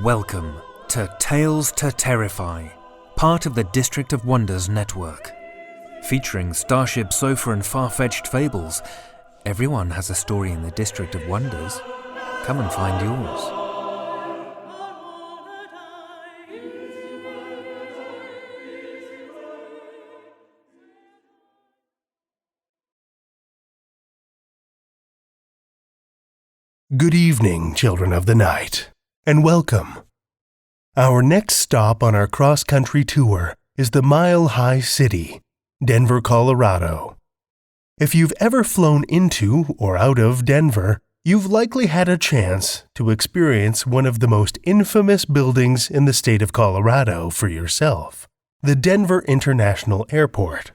Welcome to Tales to Terrify, part of the District of Wonders network. Featuring Starship Sofa and far-fetched fables, everyone has a story in the District of Wonders. Come and find yours. Good evening, children of the night, and welcome. Our next stop on our cross-country tour is the Mile High City, Denver, Colorado. If you've ever flown into or out of Denver, you've likely had a chance to experience one of the most infamous buildings in the state of Colorado for yourself, the Denver International Airport.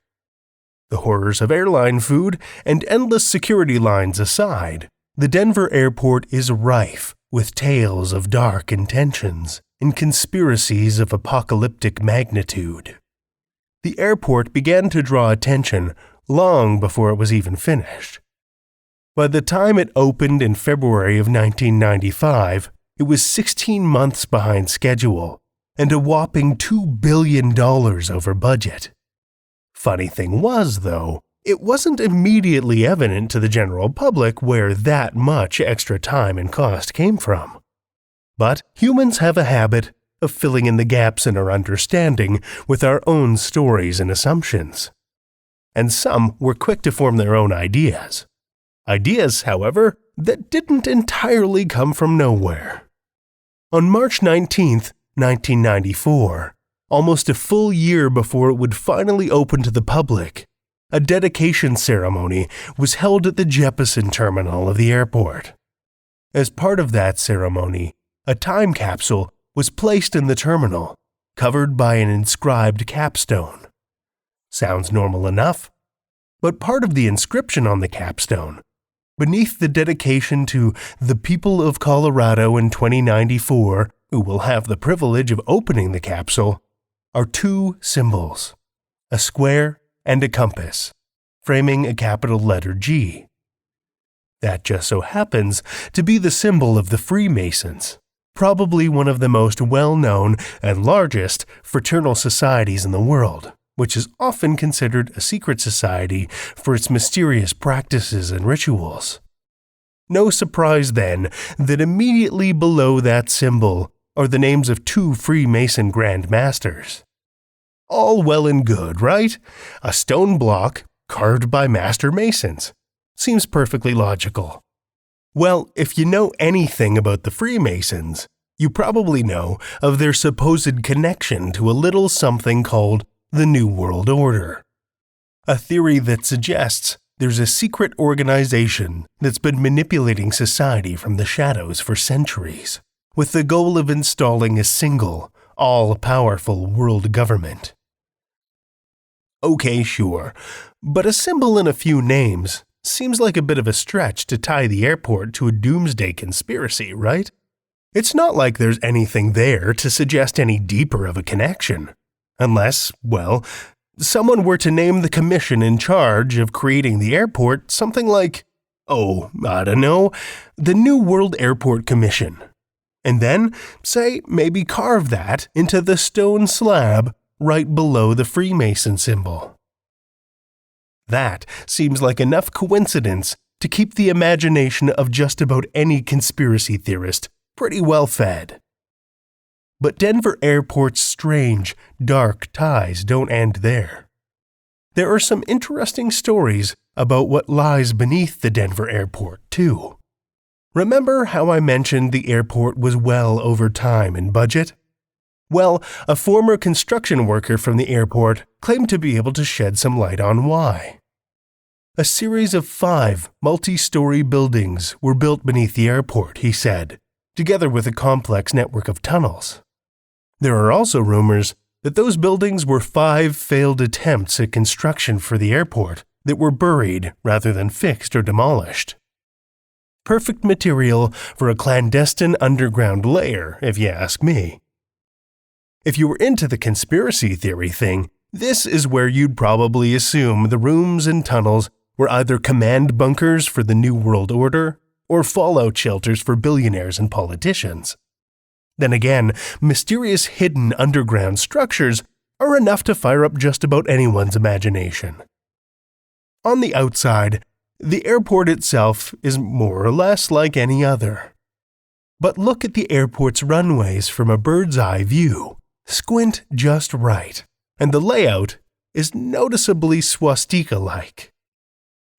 The horrors of airline food and endless security lines aside, the Denver airport is rife with tales of dark intentions and conspiracies of apocalyptic magnitude. The airport began to draw attention long before it was even finished. By the time it opened in February of 1995, it was 16 months behind schedule and a whopping $2 billion over budget. Funny thing was, though, it wasn't immediately evident to the general public where that much extra time and cost came from. But humans have a habit of filling in the gaps in our understanding with our own stories and assumptions. And some were quick to form their own ideas. Ideas, however, that didn't entirely come from nowhere. On March 19th, 1994, almost a full year before it would finally open to the public, a dedication ceremony was held at the Jeppesen terminal of the airport. As part of that ceremony, a time capsule was placed in the terminal, covered by an inscribed capstone. Sounds normal enough? But part of the inscription on the capstone, beneath the dedication to the people of Colorado in 2094, who will have the privilege of opening the capsule, are two symbols, a square and a compass, framing a capital letter G. That just so happens to be the symbol of the Freemasons, probably one of the most well-known and largest fraternal societies in the world, which is often considered a secret society for its mysterious practices and rituals. No surprise, then, that immediately below that symbol are the names of two Freemason Grand Masters. All well and good, right? A stone block carved by master masons. Seems perfectly logical. Well, if you know anything about the Freemasons, you probably know of their supposed connection to a little something called the New World Order. A theory that suggests there's a secret organization that's been manipulating society from the shadows for centuries, with the goal of installing a single, all-powerful world government. Okay, sure, but a symbol and a few names seems like a bit of a stretch to tie the airport to a doomsday conspiracy, right? It's not like there's anything there to suggest any deeper of a connection. Unless, well, someone were to name the commission in charge of creating the airport something like, I don't know, the New World Airport Commission. And then, say, maybe carve that into the stone slab right below the Freemason symbol. That seems like enough coincidence to keep the imagination of just about any conspiracy theorist pretty well fed. But Denver Airport's strange, dark ties don't end there. There are some interesting stories about what lies beneath the Denver Airport, too. Remember how I mentioned the airport was well over time and budget? Well, a former construction worker from the airport claimed to be able to shed some light on why. A series of 5 multi-story buildings were built beneath the airport, he said, together with a complex network of tunnels. There are also rumors that those buildings were 5 failed attempts at construction for the airport that were buried rather than fixed or demolished. Perfect material for a clandestine underground lair, if you ask me. If you were into the conspiracy theory thing, this is where you'd probably assume the rooms and tunnels were either command bunkers for the New World Order or fallout shelters for billionaires and politicians. Then again, mysterious hidden underground structures are enough to fire up just about anyone's imagination. On the outside, the airport itself is more or less like any other. But look at the airport's runways from a bird's eye view. Squint just right, and the layout is noticeably swastika-like.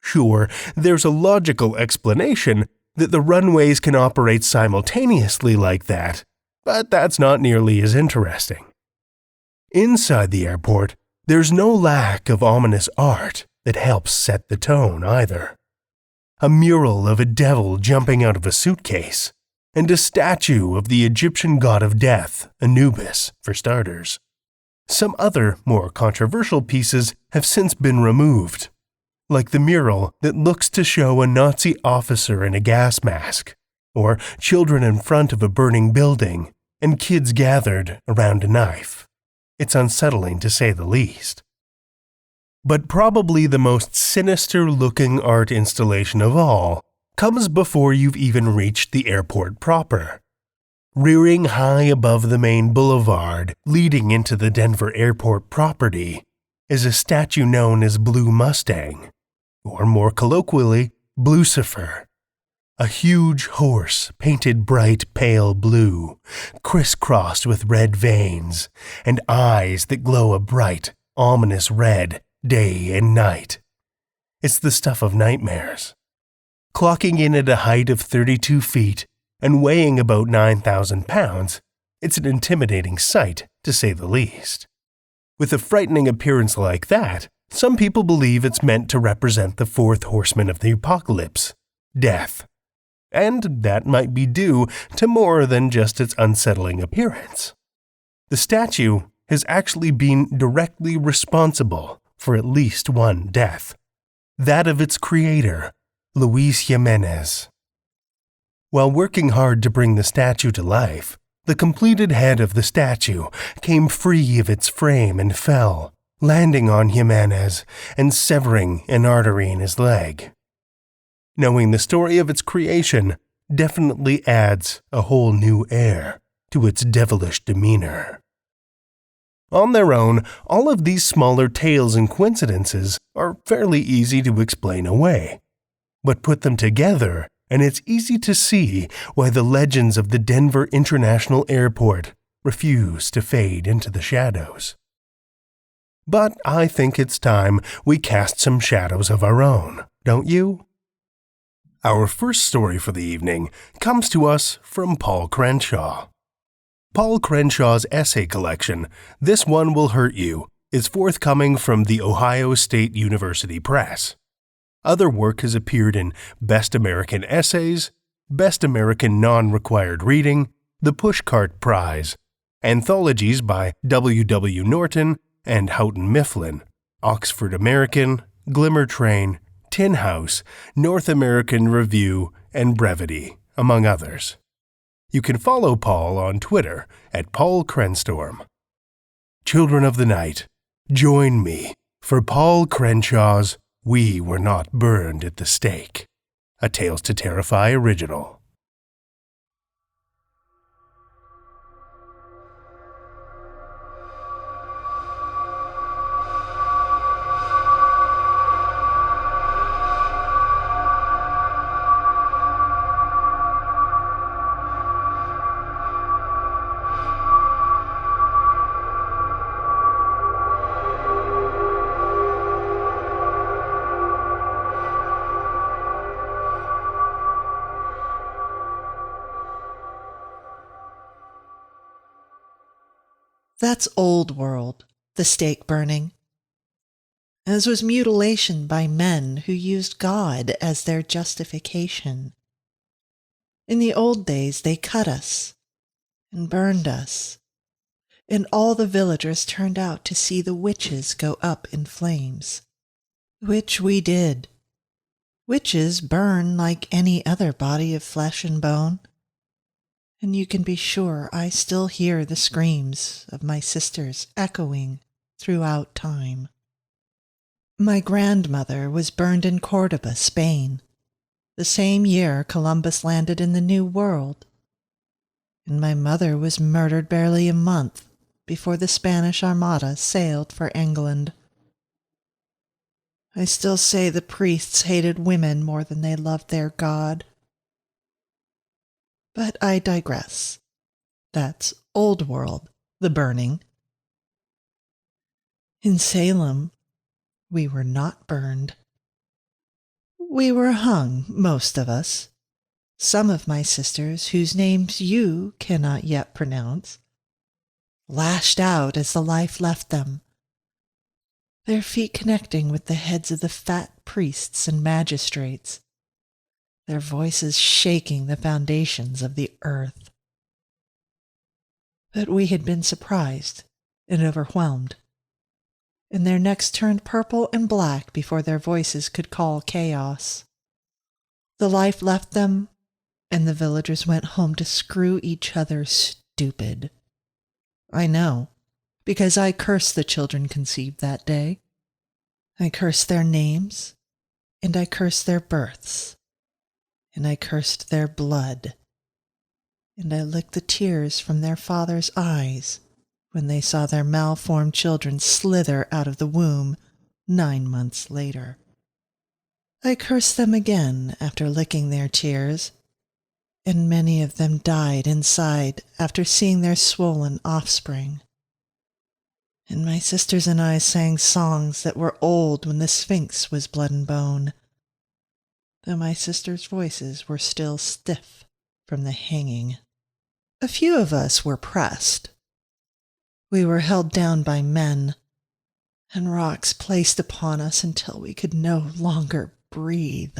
Sure, there's a logical explanation that the runways can operate simultaneously like that, but that's not nearly as interesting. Inside the airport, there's no lack of ominous art that helps set the tone either. A mural of a devil jumping out of a suitcase, and a statue of the Egyptian god of death, Anubis, for starters. Some other, more controversial pieces have since been removed, like the mural that looks to show a Nazi officer in a gas mask, or children in front of a burning building, and kids gathered around a knife. It's unsettling to say the least. But probably the most sinister-looking art installation of all comes before you've even reached the airport proper. Rearing high above the main boulevard leading into the Denver airport property is a statue known as Blue Mustang, or more colloquially, Blucifer. A huge horse painted bright pale blue, crisscrossed with red veins, and eyes that glow a bright, ominous red day and night. It's the stuff of nightmares. Clocking in at a height of 32 feet and weighing about 9,000 pounds, it's an intimidating sight, to say the least. With a frightening appearance like that, some people believe it's meant to represent the fourth horseman of the apocalypse, death. And that might be due to more than just its unsettling appearance. The statue has actually been directly responsible for at least one death, that of its creator, Luis Jimenez. While working hard to bring the statue to life, the completed head of the statue came free of its frame and fell, landing on Jimenez and severing an artery in his leg. Knowing the story of its creation definitely adds a whole new air to its devilish demeanor. On their own, all of these smaller tales and coincidences are fairly easy to explain away. But put them together, and it's easy to see why the legends of the Denver International Airport refuse to fade into the shadows. But I think it's time we cast some shadows of our own, don't you? Our first story for the evening comes to us from Paul Crenshaw. Paul Crenshaw's essay collection, This One Will Hurt You, is forthcoming from the Ohio State University Press. Other work has appeared in Best American Essays, Best American Non-Required Reading, the Pushcart Prize, anthologies by W. W. Norton and Houghton Mifflin, Oxford American, Glimmer Train, Tin House, North American Review, and Brevity, among others. You can follow Paul on Twitter at Paul Crenstorm. Children of the night, join me for Paul Crenshaw's We Were Not Burned at the Stake, a Tales to Terrify original. That's old world, the stake burning, as was mutilation by men who used God as their justification. In the old days they cut us and burned us, and all the villagers turned out to see the witches go up in flames, which we did. Witches burn like any other body of flesh and bone. And you can be sure I still hear the screams of my sisters echoing throughout time. My grandmother was burned in Cordoba, Spain, the same year Columbus landed in the New World. and my mother was murdered barely a month before the Spanish Armada sailed for England. I still say the priests hated women more than they loved their God. But I digress. That's Old World, the burning. In Salem, we were not burned. We were hung, most of us. Some of my sisters, whose names you cannot yet pronounce, lashed out as the life left them, their feet connecting with the heads of the fat priests and magistrates, their voices shaking the foundations of the earth. But we had been surprised and overwhelmed, and their necks turned purple and black before their voices could call chaos. The life left them, and the villagers went home to screw each other stupid. I know, because I cursed the children conceived that day. I cursed their names, and I cursed their births, and I cursed their blood, and I licked the tears from their fathers' eyes when they saw their malformed children slither out of the womb 9 months later. I cursed them again after licking their tears, and many of them died inside after seeing their swollen offspring. And my sisters and I sang songs that were old when the Sphinx was blood and bone, though my sisters' voices were still stiff from the hanging. A few of us were pressed. We were held down by men, and rocks placed upon us until we could no longer breathe.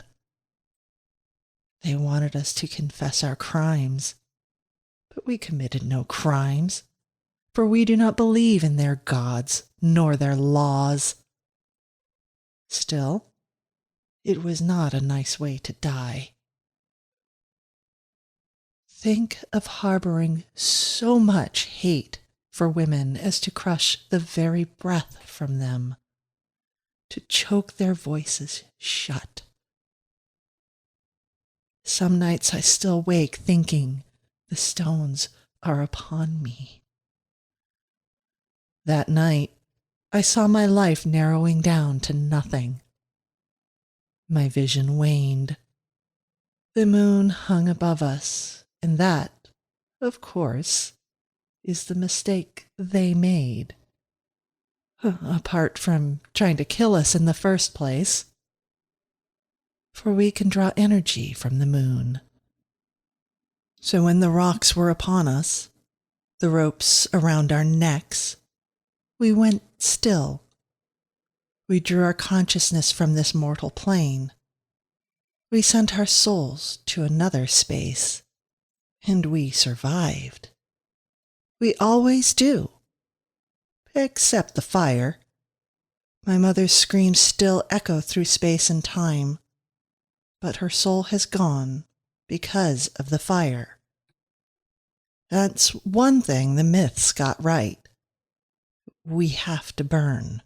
They wanted us to confess our crimes, but we committed no crimes, for we do not believe in their gods nor their laws. Still, it was not a nice way to die. Think of harboring so much hate for women as to crush the very breath from them, to choke their voices shut. Some nights I still wake thinking the stones are upon me. That night, I saw my life narrowing down to nothing. My vision waned. The moon hung above us, and that, of course, is the mistake they made. Apart from trying to kill us in the first place. For we can draw energy from the moon. So when the rocks were upon us, the ropes around our necks, we went still. We drew our consciousness from this mortal plane. We sent our souls to another space, and we survived. We always do. Except the fire. My mother's screams still echo through space and time, but her soul has gone because of the fire. That's one thing the myths got right. We have to burn.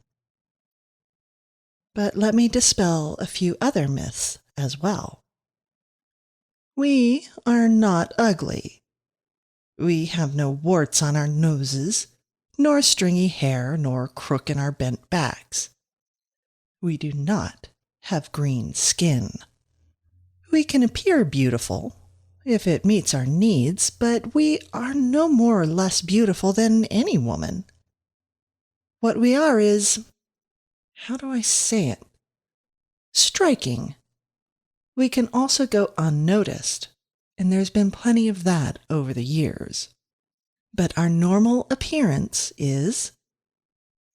But let me dispel a few other myths as well. We are not ugly. We have no warts on our noses, nor stringy hair, nor crook in our bent backs. We do not have green skin. We can appear beautiful, if it meets our needs, but we are no more or less beautiful than any woman. What we are is, how do I say it? Striking. We can also go unnoticed, and there's been plenty of that over the years. But our normal appearance is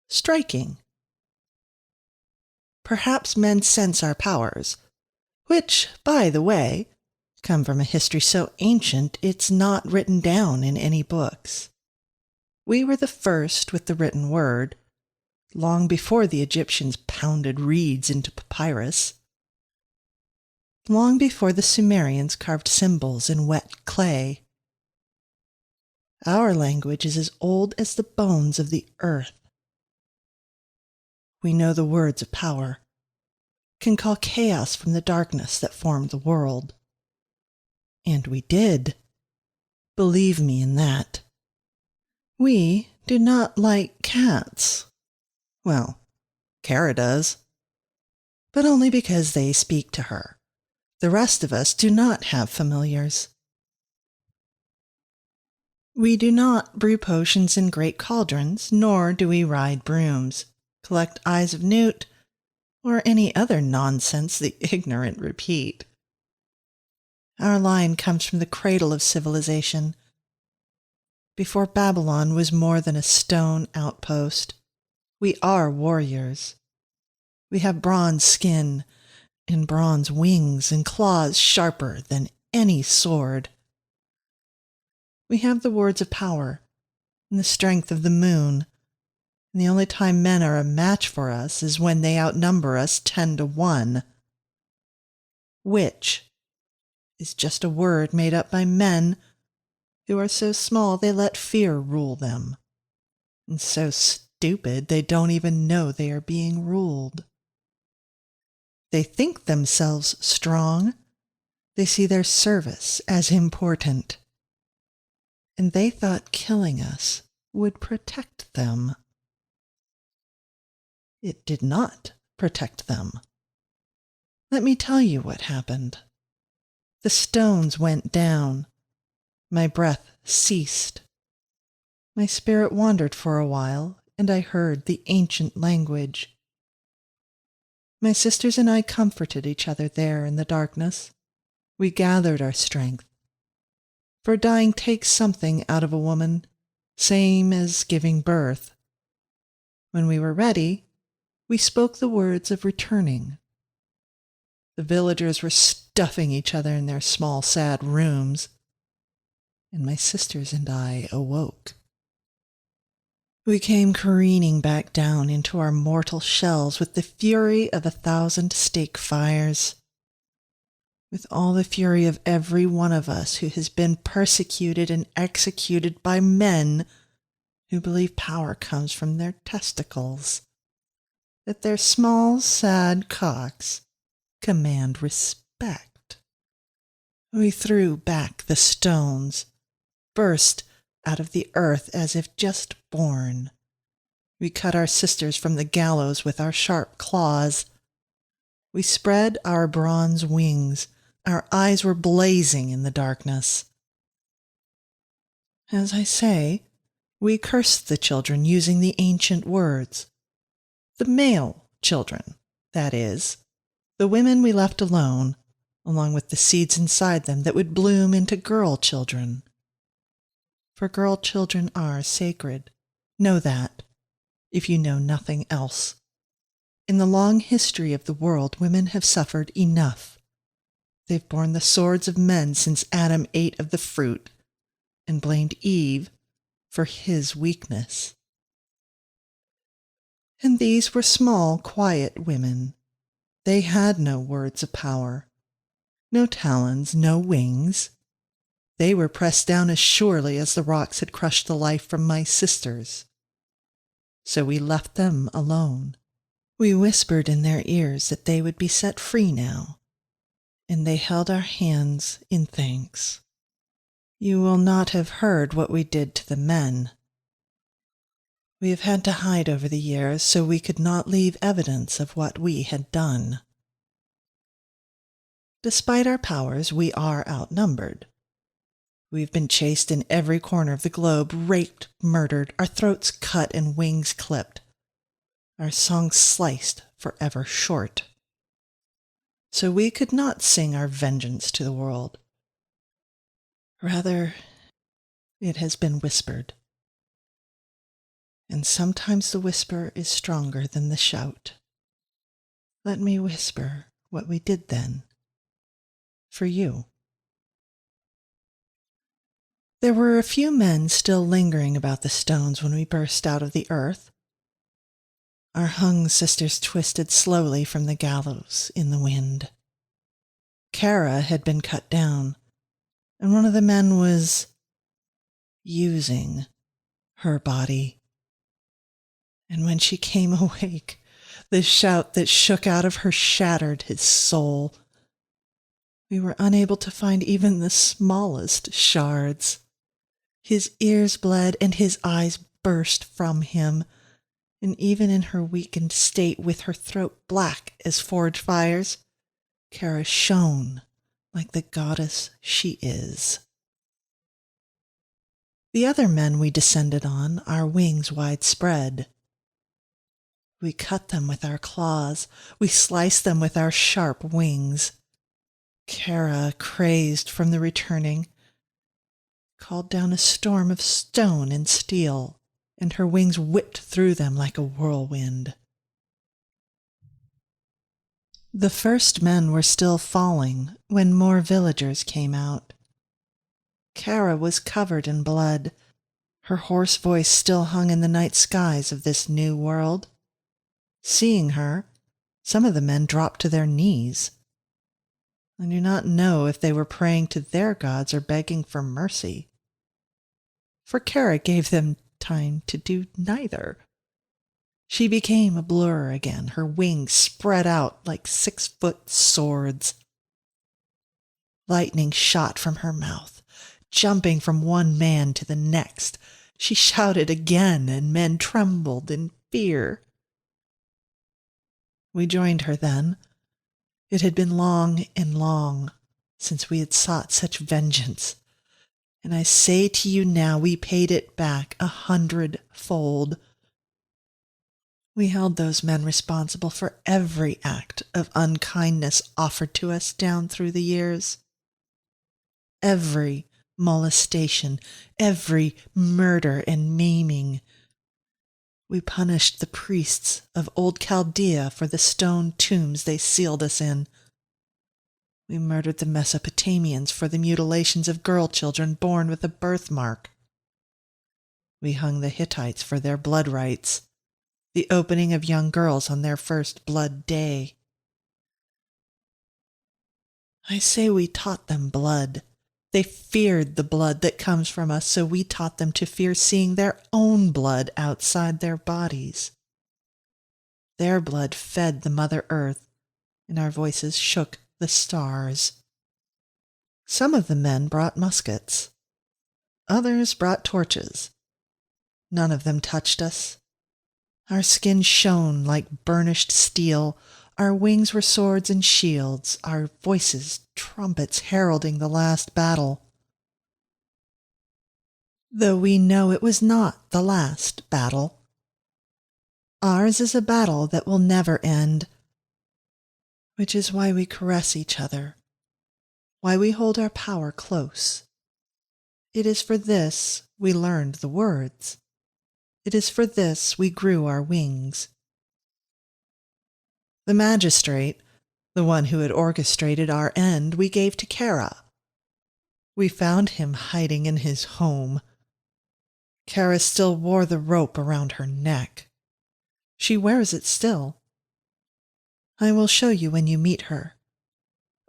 striking. Perhaps men sense our powers, which, by the way, come from a history so ancient it's not written down in any books. We were the first with the written word, long before the Egyptians pounded reeds into papyrus, long before the Sumerians carved symbols in wet clay. Our language is as old as the bones of the earth. We know the words of power, can call chaos from the darkness that formed the world. And we did. Believe me in that. We do not like cats. Well, Kara does. But only because they speak to her. The rest of us do not have familiars. We do not brew potions in great cauldrons, nor do we ride brooms, collect eyes of newt, or any other nonsense the ignorant repeat. Our line comes from the cradle of civilization. Before Babylon was more than a stone outpost, we are warriors. We have bronze skin and bronze wings and claws sharper than any sword. We have the words of power and the strength of the moon, and the only time men are a match for us is when they outnumber us 10-1. Witch is just a word made up by men who are so small they let fear rule them, and so stupid they don't even know they are being ruled. They think themselves strong. They see their service as important. And they thought killing us would protect them. It did not protect them. Let me tell you what happened. The stones went down. My breath ceased. My spirit wandered for a while, and I heard the ancient language. My sisters and I comforted each other there in the darkness. We gathered our strength. For dying takes something out of a woman, same as giving birth. When we were ready, we spoke the words of returning. The villagers were stuffing each other in their small, sad rooms, and my sisters and I awoke. We came careening back down into our mortal shells with the fury of 1,000 stake fires. With all the fury of every one of us who has been persecuted and executed by men who believe power comes from their testicles, that their small, sad cocks command respect. We threw back the stones, burst out of the earth as if just born. We cut our sisters from the gallows with our sharp claws. We spread our bronze wings. Our eyes were blazing in the darkness. As I say, we cursed the children using the ancient words. The male children, that is. The women we left alone, along with the seeds inside them that would bloom into girl children. For girl children are sacred. Know that, if you know nothing else. In the long history of the world, women have suffered enough. They've borne the swords of men since Adam ate of the fruit and blamed Eve for his weakness. And these were small, quiet women. They had no words of power, no talons, no wings. They were pressed down as surely as the rocks had crushed the life from my sisters. So we left them alone. We whispered in their ears that they would be set free now, and they held our hands in thanks. You will not have heard what we did to the men. We have had to hide over the years so we could not leave evidence of what we had done. Despite our powers, we are outnumbered. We've been chased in every corner of the globe, raped, murdered, our throats cut and wings clipped, our songs sliced forever short. So we could not sing our vengeance to the world. Rather, it has been whispered. And sometimes the whisper is stronger than the shout. Let me whisper what we did then, for you. There were a few men still lingering about the stones when we burst out of the earth. Our hung sisters twisted slowly from the gallows in the wind. Kara had been cut down, and one of the men was using her body. And when she came awake, the shout that shook out of her shattered his soul. We were unable to find even the smallest shards. His ears bled and his eyes burst from him, and even in her weakened state, with her throat black as forge fires, Kara shone like the goddess she is. The other men we descended on, our wings wide spread. We cut them with our claws, we sliced them with our sharp wings. Kara, crazed from the returning, called down a storm of stone and steel, and her wings whipped through them like a whirlwind. The first men were still falling when more villagers came out. Kara was covered in blood. Her hoarse voice still hung in the night skies of this new world. Seeing her, some of the men dropped to their knees. I do not know if they were praying to their gods or begging for mercy, for Kara gave them time to do neither. She became a blur again, her wings spread out like 6-foot swords. Lightning shot from her mouth, jumping from one man to the next. She shouted again, and men trembled in fear. We joined her then. It had been long and long since we had sought such vengeance, and I say to you now, we paid it back 100-fold. We held those men responsible for every act of unkindness offered to us down through the years. Every molestation, every murder and maiming. We punished the priests of old Chaldea for the stone tombs they sealed us in. We murdered the Mesopotamians for the mutilations of girl children born with a birthmark. We hung the Hittites for their blood rites, the opening of young girls on their first blood day. I say we taught them blood. They feared the blood that comes from us, so we taught them to fear seeing their own blood outside their bodies. Their blood fed the Mother Earth, and our voices shook the stars. Some of the men brought muskets. Others brought torches. None of them touched us. Our skin shone like burnished steel. Our wings were swords and shields, our voices trumpets heralding the last battle. Though we know it was not the last battle. Ours is a battle that will never end, which is why we caress each other, why we hold our power close. It is for this we learned the words. It is for this we grew our wings. The magistrate, the one who had orchestrated our end, we gave to Kara. We found him hiding in his home. Kara still wore the rope around her neck. She wears it still. I will show you when you meet her.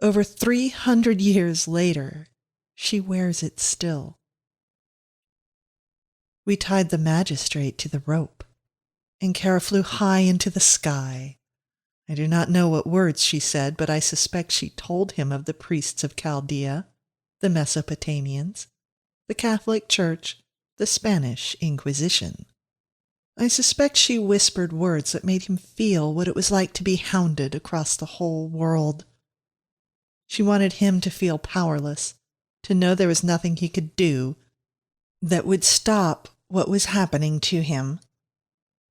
Over 300 years later, she wears it still. We tied the magistrate to the rope, and Kara flew high into the sky. I do not know what words she said, but I suspect she told him of the priests of Chaldea, the Mesopotamians, the Catholic Church, the Spanish Inquisition. I suspect she whispered words that made him feel what it was like to be hounded across the whole world. She wanted him to feel powerless, to know there was nothing he could do that would stop what was happening to him.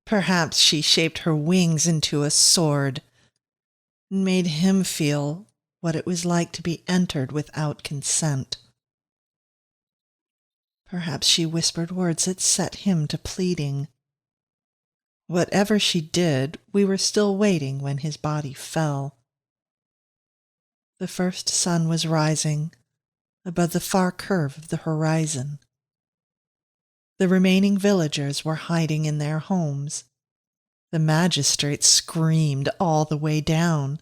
Perhaps she shaped her wings into a sword and made him feel what it was like to be entered without consent. Perhaps she whispered words that set him to pleading. Whatever she did, we were still waiting when his body fell. The first sun was rising above the far curve of the horizon. The remaining villagers were hiding in their homes. The magistrate screamed all the way down,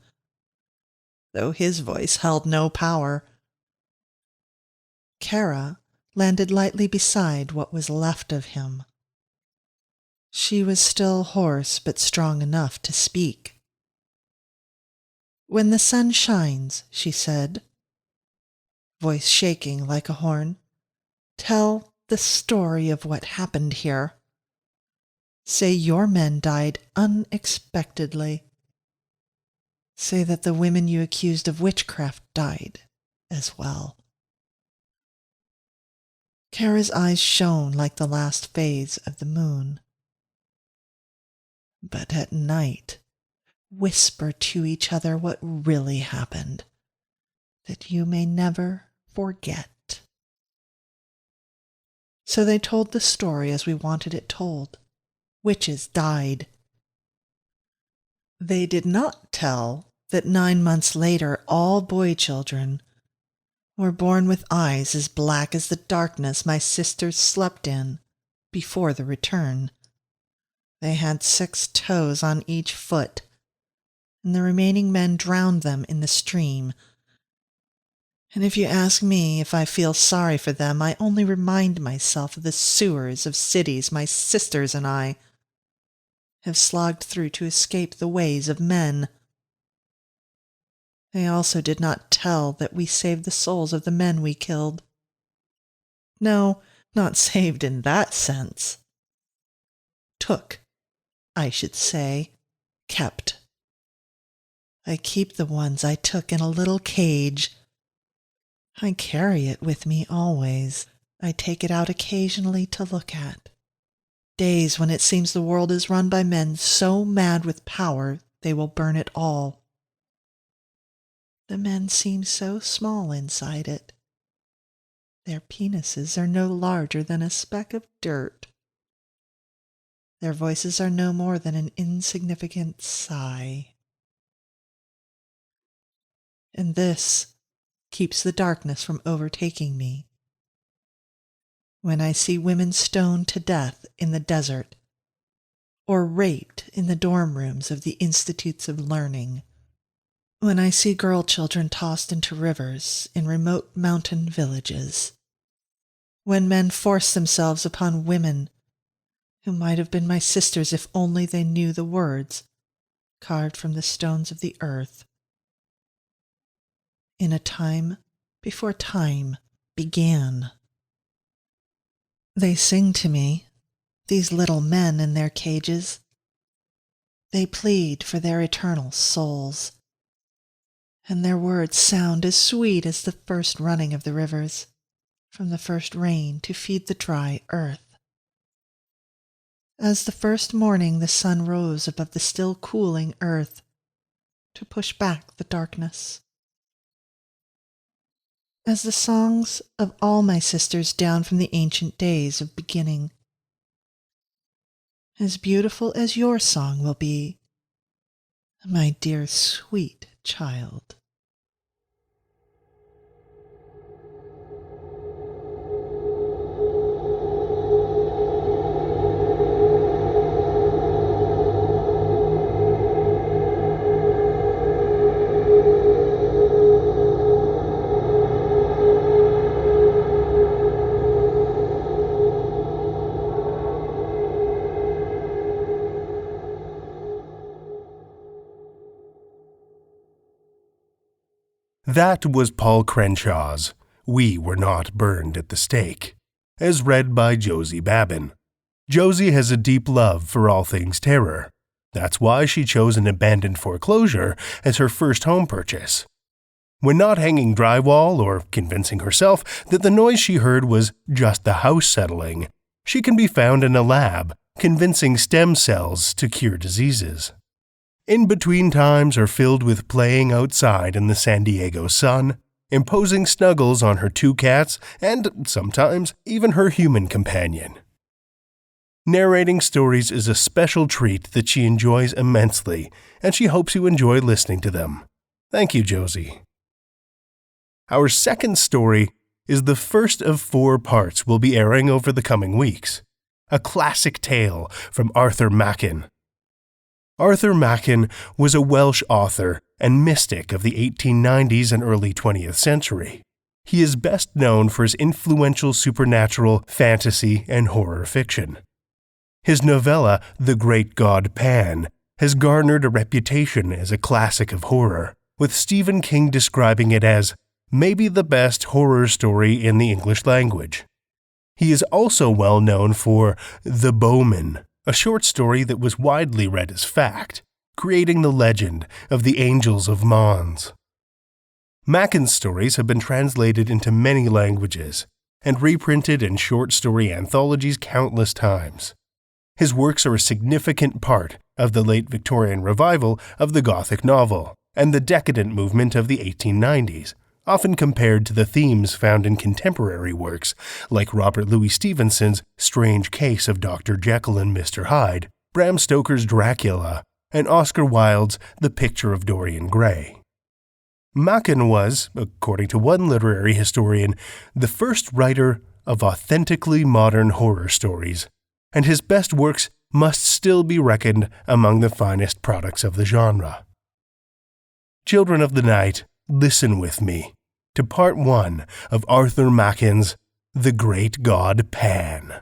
though his voice held no power. Kara landed lightly beside what was left of him. She was still hoarse but strong enough to speak. "When the sun shines," she said, voice shaking like a horn, "tell the the story of what happened here. Say your men died unexpectedly. Say that the women you accused of witchcraft died as well. Kara's eyes shone like the last phase of the moon. But at night, whisper to each other what really happened, that you may never forget. So they told the story as we wanted it told. Witches died. They did not tell that 9 months later all boy children were born with eyes as black as the darkness my sisters slept in before the return. They had 6 toes on each foot, and the remaining men drowned them in the stream. And if you ask me if I feel sorry for them, I only remind myself of the sewers of cities my sisters and I have slogged through to escape the ways of men. They also did not tell that we saved the souls of the men we killed. No, not saved in that sense. Took, I should say, kept. I keep the ones I took in a little cage. I carry it with me always. I take it out occasionally to look at. Days when it seems the world is run by men so mad with power they will burn it all. The men seem so small inside it. Their penises are no larger than a speck of dirt. Their voices are no more than an insignificant sigh. And this keeps the darkness from overtaking me. When I see women stoned to death in the desert, or raped in the dorm rooms of the institutes of learning, when I see girl children tossed into rivers in remote mountain villages, when men force themselves upon women who might have been my sisters if only they knew the words carved from the stones of the earth, in a time before time began. They sing to me, these little men in their cages. They plead for their eternal souls, and their words sound as sweet as the first running of the rivers, from the first rain to feed the dry earth. As the first morning the sun rose above the still cooling earth to push back the darkness. As the songs of all my sisters down from the ancient days of beginning. As beautiful as your song will be, my dear sweet child. That was Paul Crenshaw's We Were Not Burned at the Stake, as read by Josie Babin. Josie has a deep love for all things terror. That's why she chose an abandoned foreclosure as her first home purchase. When not hanging drywall or convincing herself that the noise she heard was just the house settling, she can be found in a lab convincing stem cells to cure diseases. In-between times are filled with playing outside in the San Diego sun, imposing snuggles on her 2 cats, and sometimes even her human companion. Narrating stories is a special treat that she enjoys immensely, and she hopes you enjoy listening to them. Thank you, Josie. Our second story is the first of 4 parts we'll be airing over the coming weeks. A classic tale from Arthur Machen. Arthur Machen was a Welsh author and mystic of the 1890s and early 20th century. He is best known for his influential supernatural, fantasy, and horror fiction. His novella, The Great God Pan, has garnered a reputation as a classic of horror, with Stephen King describing it as maybe the best horror story in the English language. He is also well known for The Bowman, a short story that was widely read as fact, creating the legend of the Angels of Mons. Machen's stories have been translated into many languages and reprinted in short story anthologies countless times. His works are a significant part of the late Victorian revival of the Gothic novel and the decadent movement of the 1890s, often compared to the themes found in contemporary works like Robert Louis Stevenson's Strange Case of Dr. Jekyll and Mr. Hyde, Bram Stoker's Dracula, and Oscar Wilde's The Picture of Dorian Gray. Machen was, according to one literary historian, the first writer of authentically modern horror stories, and his best works must still be reckoned among the finest products of the genre. Children of the night, listen with me to part 1 of Arthur Machen's The Great God Pan.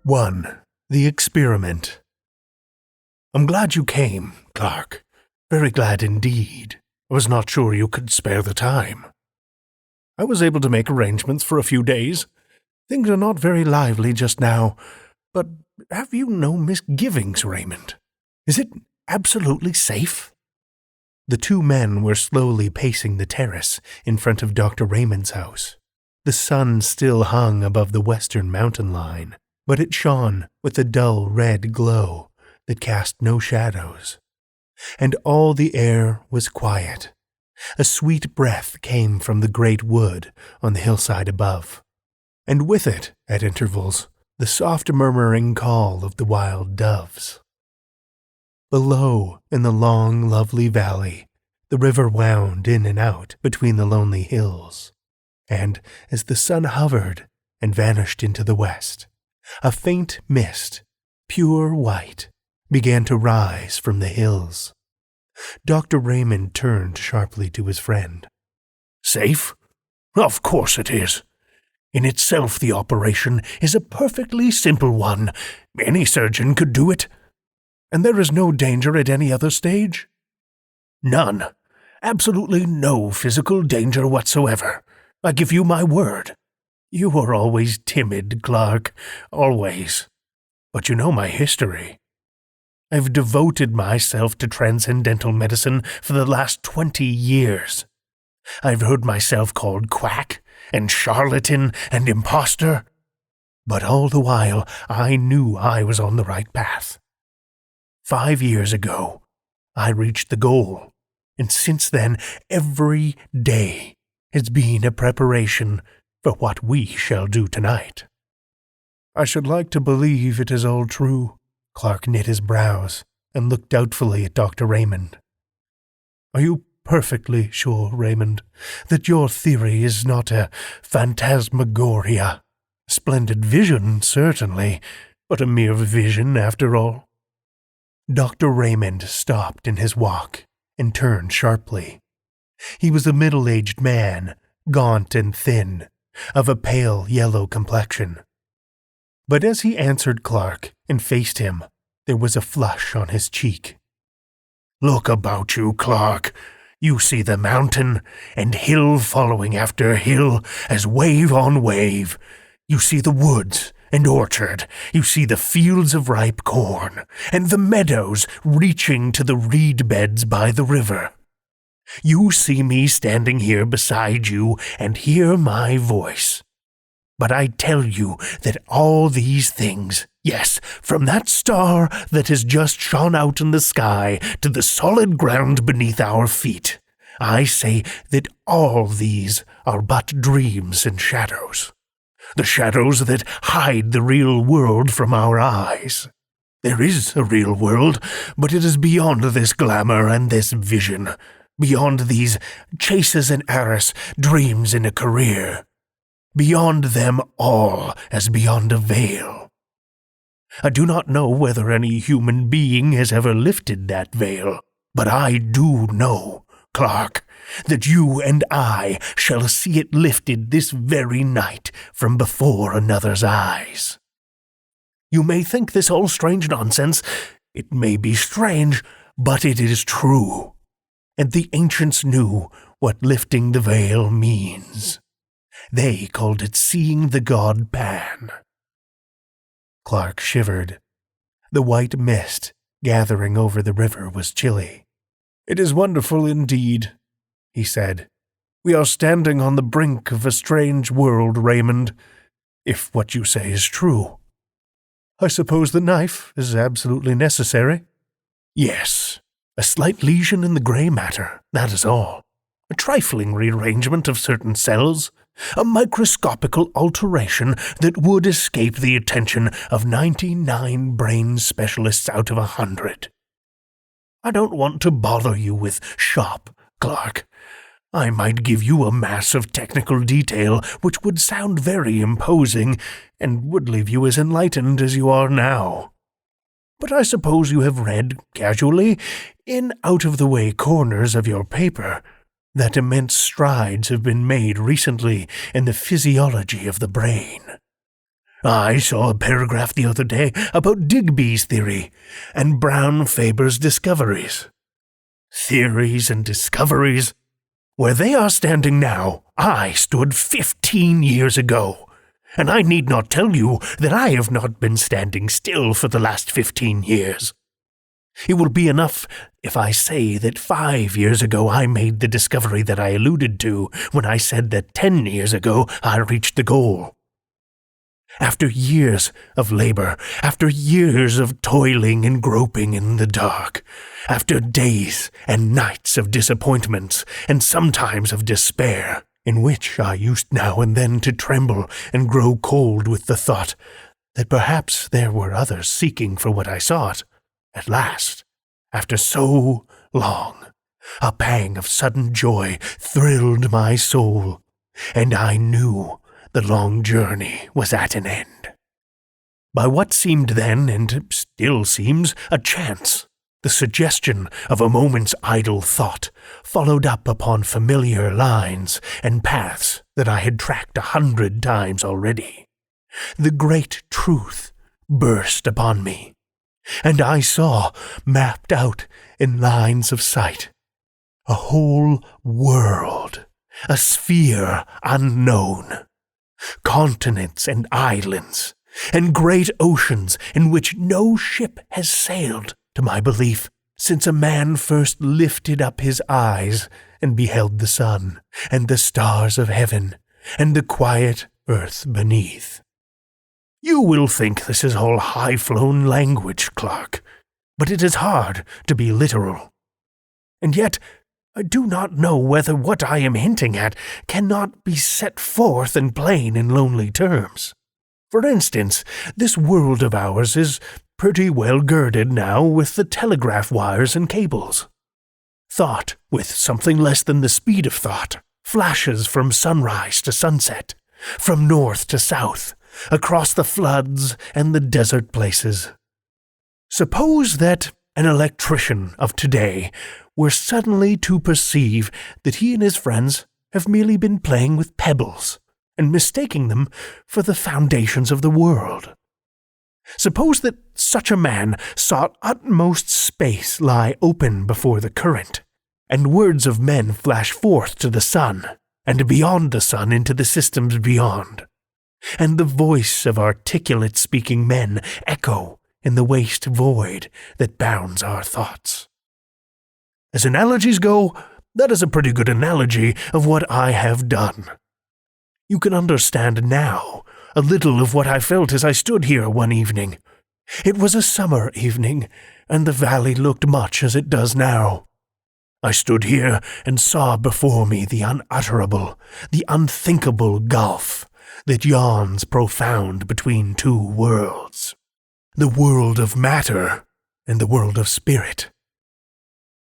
One, the experiment. I'm glad you came, Clark. Very glad indeed. I was not sure you could spare the time. I was able to make arrangements for a few days. Things are not very lively just now, but have you no misgivings, Raymond? Is it absolutely safe? The two men were slowly pacing the terrace in front of Dr. Raymond's house. The sun still hung above the western mountain line, but it shone with a dull red glow that cast no shadows. And all the air was quiet. A sweet breath came from the great wood on the hillside above, and with it, at intervals, the soft murmuring call of the wild doves. Below, in the long, lovely valley, the river wound in and out between the lonely hills, and as the sun hovered and vanished into the west, a faint mist, pure white, began to rise from the hills. Dr. Raymond turned sharply to his friend. Safe? Of course it is. In itself, the operation is a perfectly simple one. Any surgeon could do it. And there is no danger at any other stage? None. Absolutely no physical danger whatsoever. I give you my word. You were always timid, Clark, always. But you know my history. I've devoted myself to transcendental medicine for the last 20 years. I've heard myself called quack and charlatan and impostor, but all the while I knew I was on the right path. 5 years ago, I reached the goal, and since then, every day has been a preparation for what we shall do tonight. I should like to believe it is all true. Clark knit his brows and looked doubtfully at Dr. Raymond. Are you perfectly sure, Raymond, that your theory is not a phantasmagoria? Splendid vision, certainly, but a mere vision after all. Dr. Raymond stopped in his walk and turned sharply. He was a middle-aged man, gaunt and thin, of a pale yellow complexion. But as he answered Clark and faced him, there was a flush on his cheek. Look about you, Clark. You see the mountain, and hill following after hill, as wave on wave. You see the woods and orchard. You see the fields of ripe corn, and the meadows reaching to the reed beds by the river. You see me standing here beside you and hear my voice. But I tell you that all these things, yes, from that star that has just shone out in the sky to the solid ground beneath our feet, I say that all these are but dreams and shadows. The shadows that hide the real world from our eyes. There is a real world, but it is beyond this glamour and this vision. Beyond these chases and arras, dreams in a career. beyond them all as beyond a veil. I do not know whether any human being has ever lifted that veil, but I do know, Clark, that you and I shall see it lifted this very night from before another's eyes. You may think this all strange nonsense. It may be strange, but it is true. And the ancients knew what lifting the veil means. They called it seeing the god Pan. Clark shivered. The white mist gathering over the river was chilly. "It is wonderful indeed," he said. "We are standing on the brink of a strange world, Raymond, if what you say is true." "I suppose the knife is absolutely necessary?" "Yes. A slight lesion in the grey matter, that is all. A trifling rearrangement of certain cells. A microscopical alteration that would escape the attention of 99 brain specialists out of 100. I don't want to bother you with shop, Clark. I might give you a mass of technical detail which would sound very imposing and would leave you as enlightened as you are now. But I suppose you have read, casually, in out-of-the-way corners of your paper, that immense strides have been made recently in the physiology of the brain. I saw a paragraph the other day about Digby's theory and Brown-Faber's discoveries. Theories and discoveries. Where they are standing now, I stood 15 years ago, and I need not tell you that I have not been standing still for the last 15 years. It will be enough if I say that 5 years ago I made the discovery that I alluded to when I said that 10 years ago I reached the goal. After years of labor, after years of toiling and groping in the dark, after days and nights of disappointments and sometimes of despair, in which I used now and then to tremble and grow cold with the thought that perhaps there were others seeking for what I sought, at last, after so long, a pang of sudden joy thrilled my soul, and I knew the long journey was at an end. By what seemed then, and still seems, a chance, the suggestion of a moment's idle thought, followed up upon familiar lines and paths that I had tracked 100 times already, the great truth burst upon me, and I saw, mapped out in lines of sight, a whole world, a sphere unknown, continents and islands, and great oceans in which no ship has sailed, to my belief, since a man first lifted up his eyes and beheld the sun, and the stars of heaven, and the quiet earth beneath. You will think this is all high-flown language, Clark, but it is hard to be literal. And yet, I do not know whether what I am hinting at cannot be set forth in plain and lonely terms. For instance, this world of ours is pretty well girded now with the telegraph wires and cables. Thought, with something less than the speed of thought, flashes from sunrise to sunset, from north to south, across the floods and the desert places. Suppose that an electrician of today were suddenly to perceive that he and his friends have merely been playing with pebbles and mistaking them for the foundations of the world. Suppose that such a man saw utmost space lie open before the current, and words of men flash forth to the sun, and beyond the sun into the systems beyond, and the voice of articulate speaking men echo in the waste void that bounds our thoughts. As analogies go, that is a pretty good analogy of what I have done. You can understand now a little of what I felt as I stood here one evening. It was a summer evening, and the valley looked much as it does now. I stood here and saw before me the unutterable, the unthinkable gulf that yawns profound between two worlds, the world of matter and the world of spirit.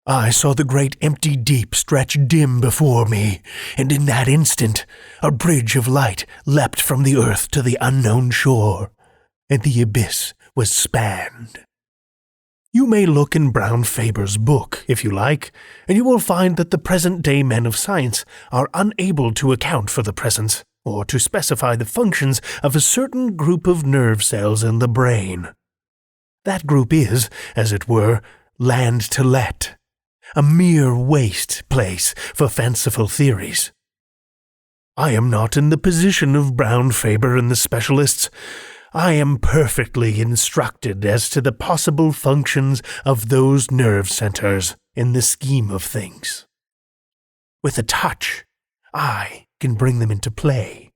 I saw the great empty deep stretch dim before me, and in that instant a bridge of light leapt from the earth to the unknown shore, and the abyss was spanned. You may look in Brown Faber's book, if you like, and you will find that the present-day men of science are unable to account for the presence or to specify the functions of a certain group of nerve cells in the brain. That group is, as it were, land to let, a mere waste place for fanciful theories. I am not in the position of Brown Faber and the specialists. I am perfectly instructed as to the possible functions of those nerve centers in the scheme of things. With a touch, I can bring them into play.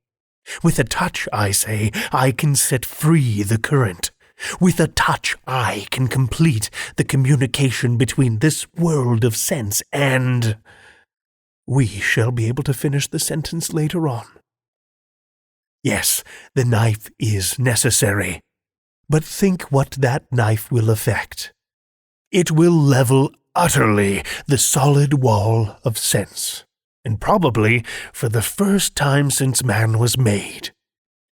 With a touch, I say, I can set free the current. With a touch, I can complete the communication between this world of sense and... We shall be able to finish the sentence later on. Yes, the knife is necessary, but think what that knife will effect. It will level utterly the solid wall of sense, and probably, for the first time since man was made,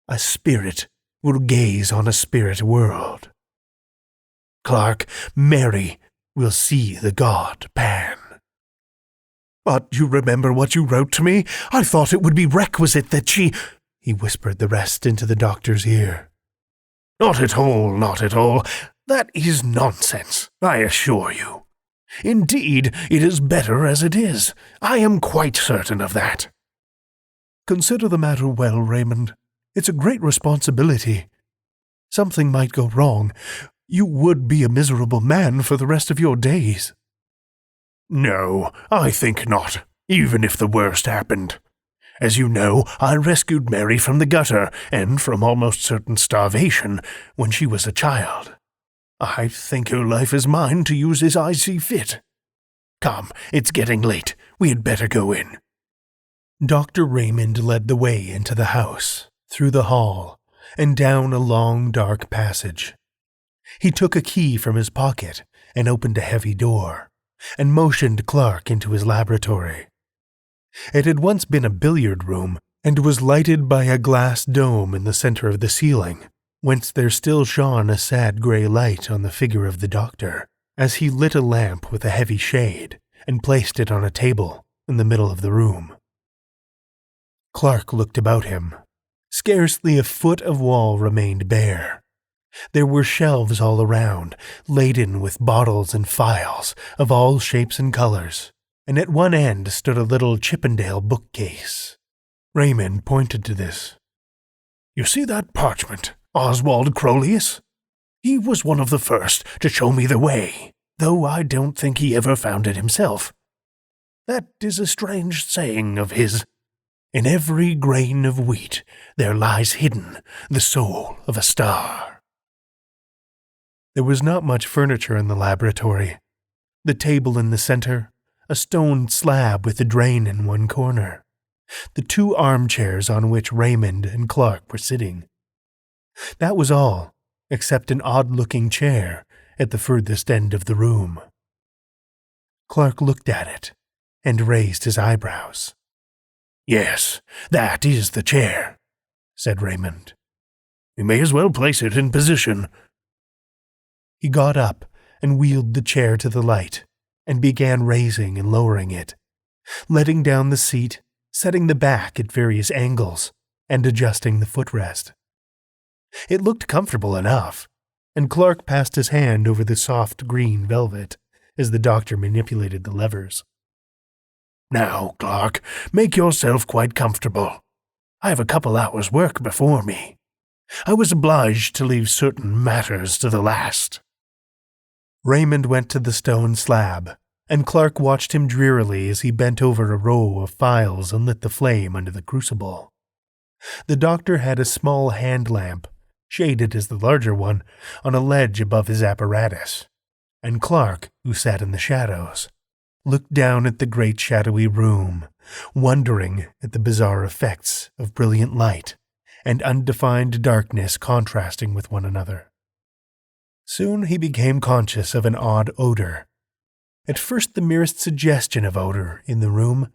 a spirit will gaze on a spirit world. Clark, Mary will see the god Pan. But you remember what you wrote to me? I thought it would be requisite that she... He whispered the rest into the doctor's ear. Not at all, not at all. That is nonsense, I assure you. Indeed, it is better as it is. I am quite certain of that. Consider the matter well, Raymond. It's a great responsibility. Something might go wrong. You would be a miserable man for the rest of your days. No, I think not, even if the worst happened. As you know, I rescued Mary from the gutter and from almost certain starvation when she was a child. I think her life is mine to use as I see fit. Come, it's getting late. We had better go in. Dr. Raymond led the way into the house, through the hall, and down a long, dark passage. He took a key from his pocket and opened a heavy door, and motioned Clark into his laboratory. It had once been a billiard room, and was lighted by a glass dome in the center of the ceiling, whence there still shone a sad grey light on the figure of the doctor, as he lit a lamp with a heavy shade, and placed it on a table in the middle of the room. Clark looked about him. Scarcely a foot of wall remained bare. There were shelves all around, laden with bottles and phials of all shapes and colors, and at one end stood a little Chippendale bookcase. Raymond pointed to this. You see that parchment, Oswald Crolius? He was one of the first to show me the way, though I don't think he ever found it himself. That is a strange saying of his. In every grain of wheat there lies hidden the soul of a star. There was not much furniture in the laboratory. The table in the center, a stone slab with a drain in one corner, the 2 armchairs on which Raymond and Clark were sitting. That was all, except an odd-looking chair at the furthest end of the room. Clark looked at it and raised his eyebrows. Yes, that is the chair, said Raymond. You may as well place it in position. He got up and wheeled the chair to the light, and began raising and lowering it, letting down the seat, setting the back at various angles, and adjusting the footrest. It looked comfortable enough, and Clark passed his hand over the soft green velvet as the doctor manipulated the levers. Now, Clark, make yourself quite comfortable. I have a couple hours' work before me. I was obliged to leave certain matters to the last. Raymond went to the stone slab, and Clark watched him drearily as he bent over a row of phials and lit the flame under the crucible. The doctor had a small hand lamp, shaded as the larger one, on a ledge above his apparatus, and Clark, who sat in the shadows, looked down at the great shadowy room, wondering at the bizarre effects of brilliant light and undefined darkness contrasting with one another. Soon he became conscious of an odd odor. At first the merest suggestion of odor in the room,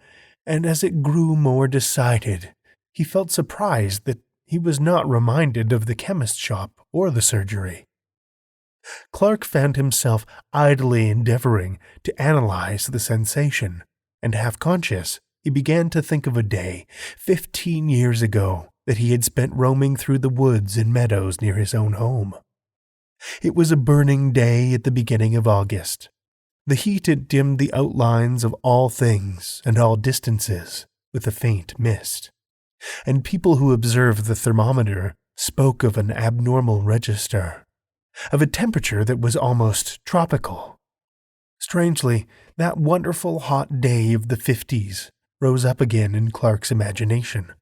and as it grew more decided, he felt surprised that he was not reminded of the chemist's shop or the surgery. Clark found himself idly endeavoring to analyze the sensation, and half-conscious, he began to think of a day 15 years ago that he had spent roaming through the woods and meadows near his own home. It was a burning day at the beginning of August. The heat had dimmed the outlines of all things and all distances with a faint mist, and people who observed the thermometer spoke of an abnormal register, of a temperature that was almost tropical. Strangely, that wonderful hot day of the 50s rose up again in Clark's imagination.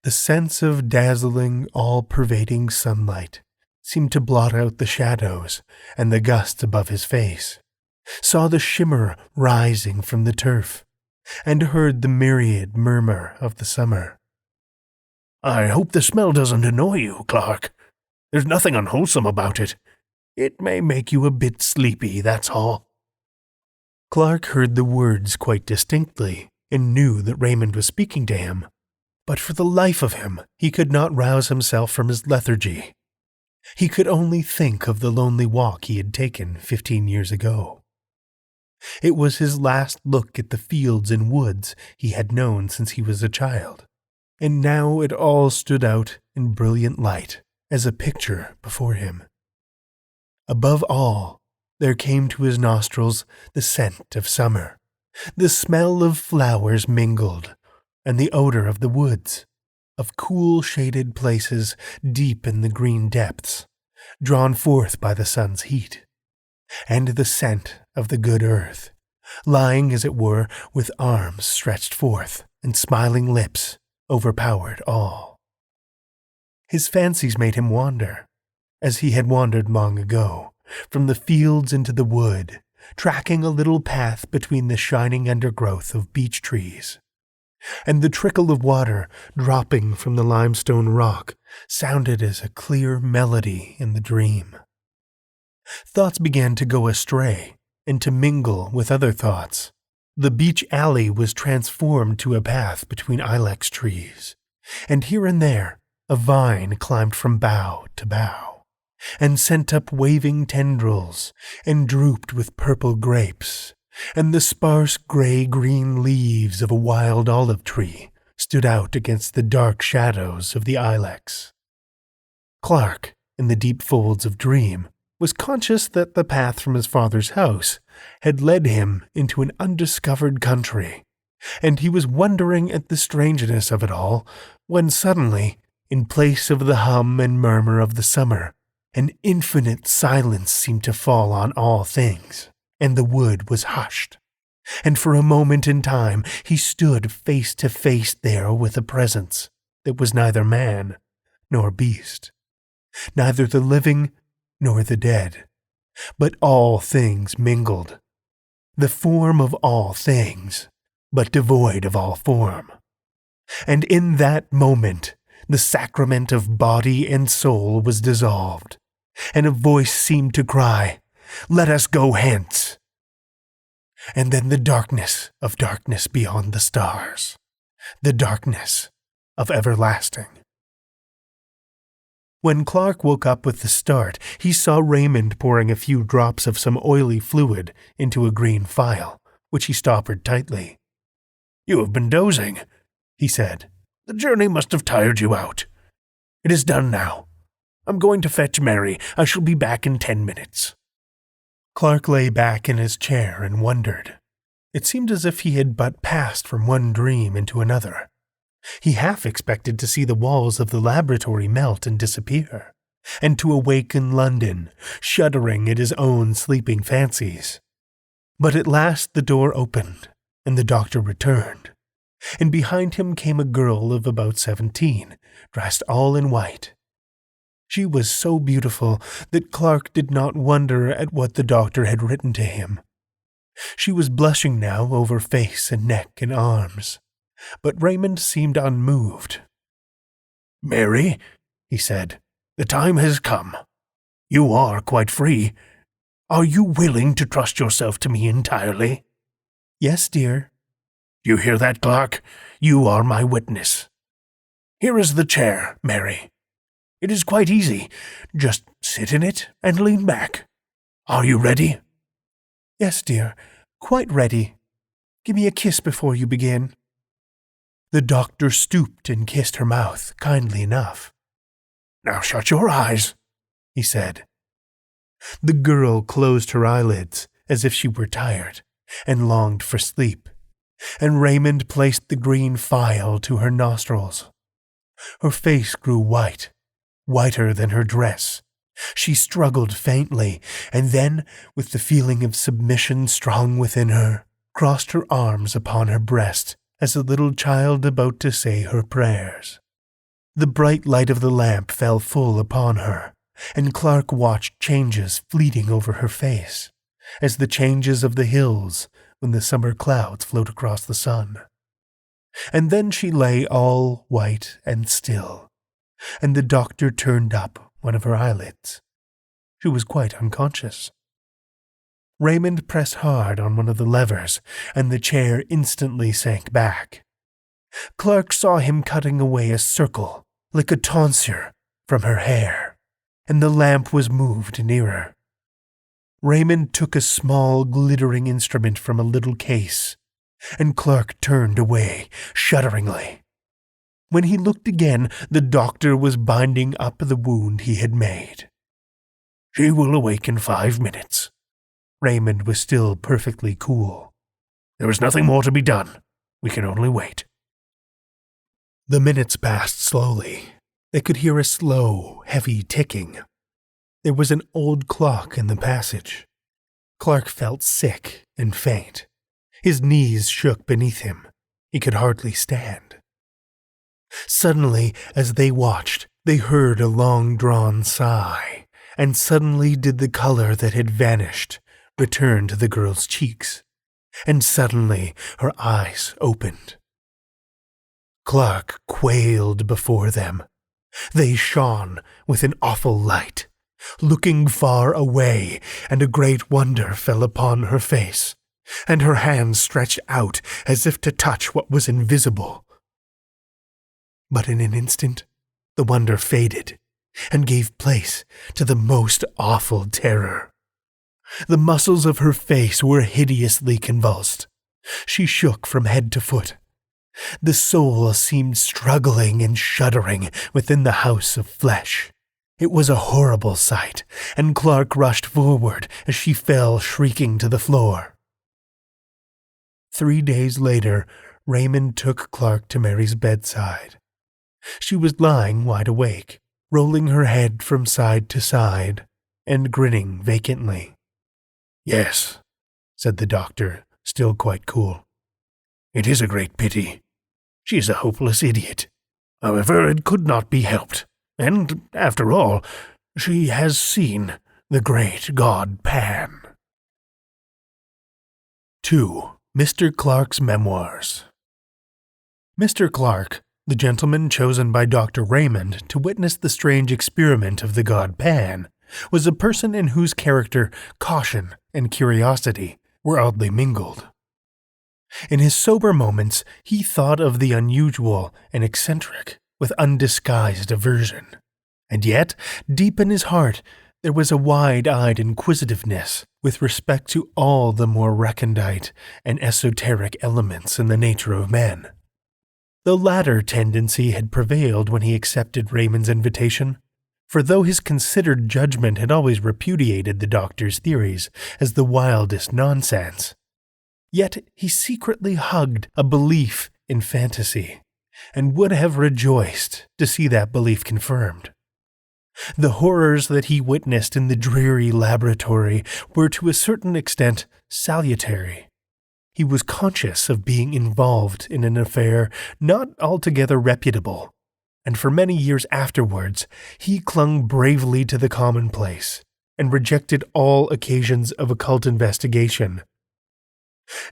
The sense of dazzling, all-pervading sunlight seemed to blot out the shadows and the gusts above his face, saw the shimmer rising from the turf, and heard the myriad murmur of the summer. "I hope the smell doesn't annoy you, Clark. There's nothing unwholesome about it. It may make you a bit sleepy, that's all." Clark heard the words quite distinctly and knew that Raymond was speaking to him, but for the life of him he could not rouse himself from his lethargy. He could only think of the lonely walk he had taken 15 years ago. It was his last look at the fields and woods he had known since he was a child, and now it all stood out in brilliant light as a picture before him. Above all, there came to his nostrils the scent of summer, the smell of flowers mingled, and the odor of the woods, of cool shaded places deep in the green depths, drawn forth by the sun's heat, and the scent of the good earth, lying as it were with arms stretched forth and smiling lips, overpowered all. His fancies made him wander, as he had wandered long ago, from the fields into the wood, tracking a little path between the shining undergrowth of beech trees, and the trickle of water dropping from the limestone rock sounded as a clear melody in the dream. Thoughts began to go astray and to mingle with other thoughts. The beech alley was transformed to a path between ilex trees, and here and there a vine climbed from bough to bough, and sent up waving tendrils, and drooped with purple grapes, and the sparse gray-green leaves of a wild olive tree stood out against the dark shadows of the ilex. Clark, in the deep folds of dream, was conscious that the path from his father's house had led him into an undiscovered country, and he was wondering at the strangeness of it all, when suddenly, in place of the hum and murmur of the summer, an infinite silence seemed to fall on all things, and the wood was hushed, and for a moment in time he stood face to face there with a presence that was neither man nor beast, neither the living nor the dead, but all things mingled, the form of all things, but devoid of all form. And in that moment the sacrament of body and soul was dissolved, and a voice seemed to cry, "Let us go hence." And then the darkness of darkness beyond the stars, the darkness of everlasting. When Clark woke up with the start, he saw Raymond pouring a few drops of some oily fluid into a green phial, which he stoppered tightly. "You have been dozing," he said. "The journey must have tired you out. It is done now. I'm going to fetch Mary. I shall be back in 10 minutes. Clark lay back in his chair and wondered. It seemed as if he had but passed from one dream into another. He half expected to see the walls of the laboratory melt and disappear, and to awake in London, shuddering at his own sleeping fancies. But at last the door opened, and the doctor returned, and behind him came a girl of about 17, dressed all in white. She was so beautiful that Clark did not wonder at what the doctor had written to him. She was blushing now over face and neck and arms, but Raymond seemed unmoved. "Mary," he said, "the time has come. You are quite free. Are you willing to trust yourself to me entirely?" "Yes, dear." "You hear that, Clark? You are my witness. Here is the chair, Mary. It is quite easy. Just sit in it and lean back. Are you ready?" "Yes, dear. Quite ready. Give me a kiss before you begin." The doctor stooped and kissed her mouth kindly enough. "Now shut your eyes," he said. The girl closed her eyelids as if she were tired and longed for sleep, and Raymond placed the green phial to her nostrils. Her face grew white, whiter than her dress. She struggled faintly, and then, with the feeling of submission strong within her, crossed her arms upon her breast as a little child about to say her prayers. The bright light of the lamp fell full upon her, and Clark watched changes fleeting over her face, as the changes of the hills when the summer clouds float across the sun. And then she lay all white and still, and the doctor turned up one of her eyelids. She was quite unconscious. Raymond pressed hard on one of the levers, and the chair instantly sank back. Clark saw him cutting away a circle, like a tonsure, from her hair, and the lamp was moved nearer. Raymond took a small, glittering instrument from a little case, and Clark turned away, shudderingly. When he looked again, the doctor was binding up the wound he had made. "She will awake in 5 minutes." Raymond was still perfectly cool. "There is nothing more to be done. We can only wait." The minutes passed slowly. They could hear a slow, heavy ticking. There was an old clock in the passage. Clark felt sick and faint. His knees shook beneath him. He could hardly stand. Suddenly, as they watched, they heard a long-drawn sigh, and suddenly did the color that had vanished return to the girl's cheeks, and suddenly her eyes opened. Clark quailed before them. They shone with an awful light, looking far away, and a great wonder fell upon her face, and her hands stretched out as if to touch what was invisible. But in an instant, the wonder faded, and gave place to the most awful terror. The muscles of her face were hideously convulsed. She shook from head to foot. The soul seemed struggling and shuddering within the house of flesh. It was a horrible sight, and Clark rushed forward as she fell shrieking to the floor. 3 days later, Raymond took Clark to Mary's bedside. She was lying wide awake, rolling her head from side to side, and grinning vacantly. "Yes," said the doctor, still quite cool. "It is a great pity. She is a hopeless idiot. However, it could not be helped, and, after all, she has seen the great god Pan." 2. Mr. Clark's Memoirs. Mr. Clark, the gentleman chosen by Dr. Raymond to witness the strange experiment of the god Pan, was a person in whose character caution and curiosity were oddly mingled. In his sober moments, he thought of the unusual and eccentric with undisguised aversion, and yet, deep in his heart, there was a wide-eyed inquisitiveness with respect to all the more recondite and esoteric elements in the nature of men. The latter tendency had prevailed when he accepted Raymond's invitation, for though his considered judgment had always repudiated the doctor's theories as the wildest nonsense, yet he secretly hugged a belief in fantasy, and would have rejoiced to see that belief confirmed. The horrors that he witnessed in the dreary laboratory were to a certain extent salutary. He was conscious of being involved in an affair not altogether reputable, and for many years afterwards he clung bravely to the commonplace and rejected all occasions of occult investigation.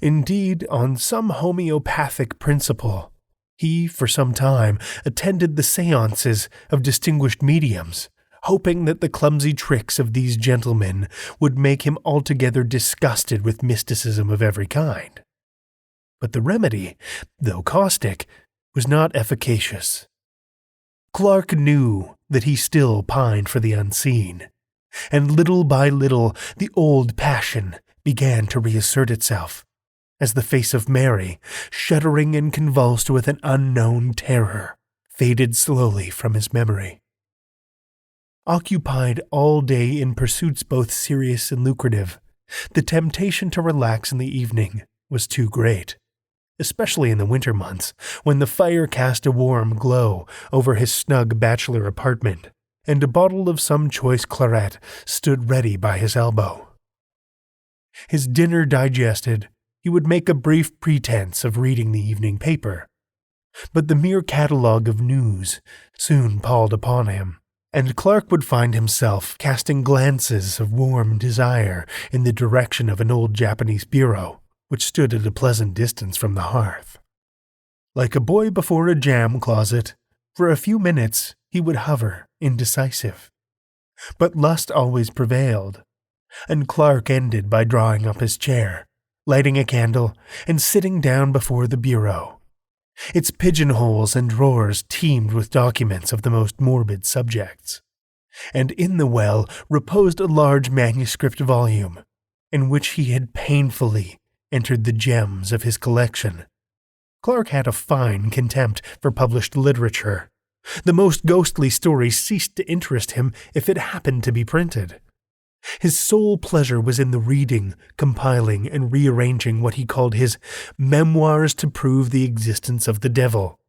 Indeed, on some homeopathic principle, he for some time attended the seances of distinguished mediums, hoping that the clumsy tricks of these gentlemen would make him altogether disgusted with mysticism of every kind. But the remedy, though caustic, was not efficacious. Clark knew that he still pined for the unseen, and little by little the old passion began to reassert itself, as the face of Mary, shuddering and convulsed with an unknown terror, faded slowly from his memory. Occupied all day in pursuits both serious and lucrative, the temptation to relax in the evening was too great, especially in the winter months, when the fire cast a warm glow over his snug bachelor apartment, and a bottle of some choice claret stood ready by his elbow. His dinner digested, he would make a brief pretense of reading the evening paper, but the mere catalogue of news soon palled upon him, and Clark would find himself casting glances of warm desire in the direction of an old Japanese bureau, which stood at a pleasant distance from the hearth. Like a boy before a jam closet, for a few minutes he would hover, indecisive. But lust always prevailed, and Clark ended by drawing up his chair, lighting a candle, and sitting down before the bureau. Its pigeonholes and drawers teemed with documents of the most morbid subjects, and in the well reposed a large manuscript volume, in which he had painfully entered the gems of his collection. Clark had a fine contempt for published literature. The most ghostly story ceased to interest him if it happened to be printed. His sole pleasure was in the reading, compiling, and rearranging what he called his memoirs to prove the existence of the devil,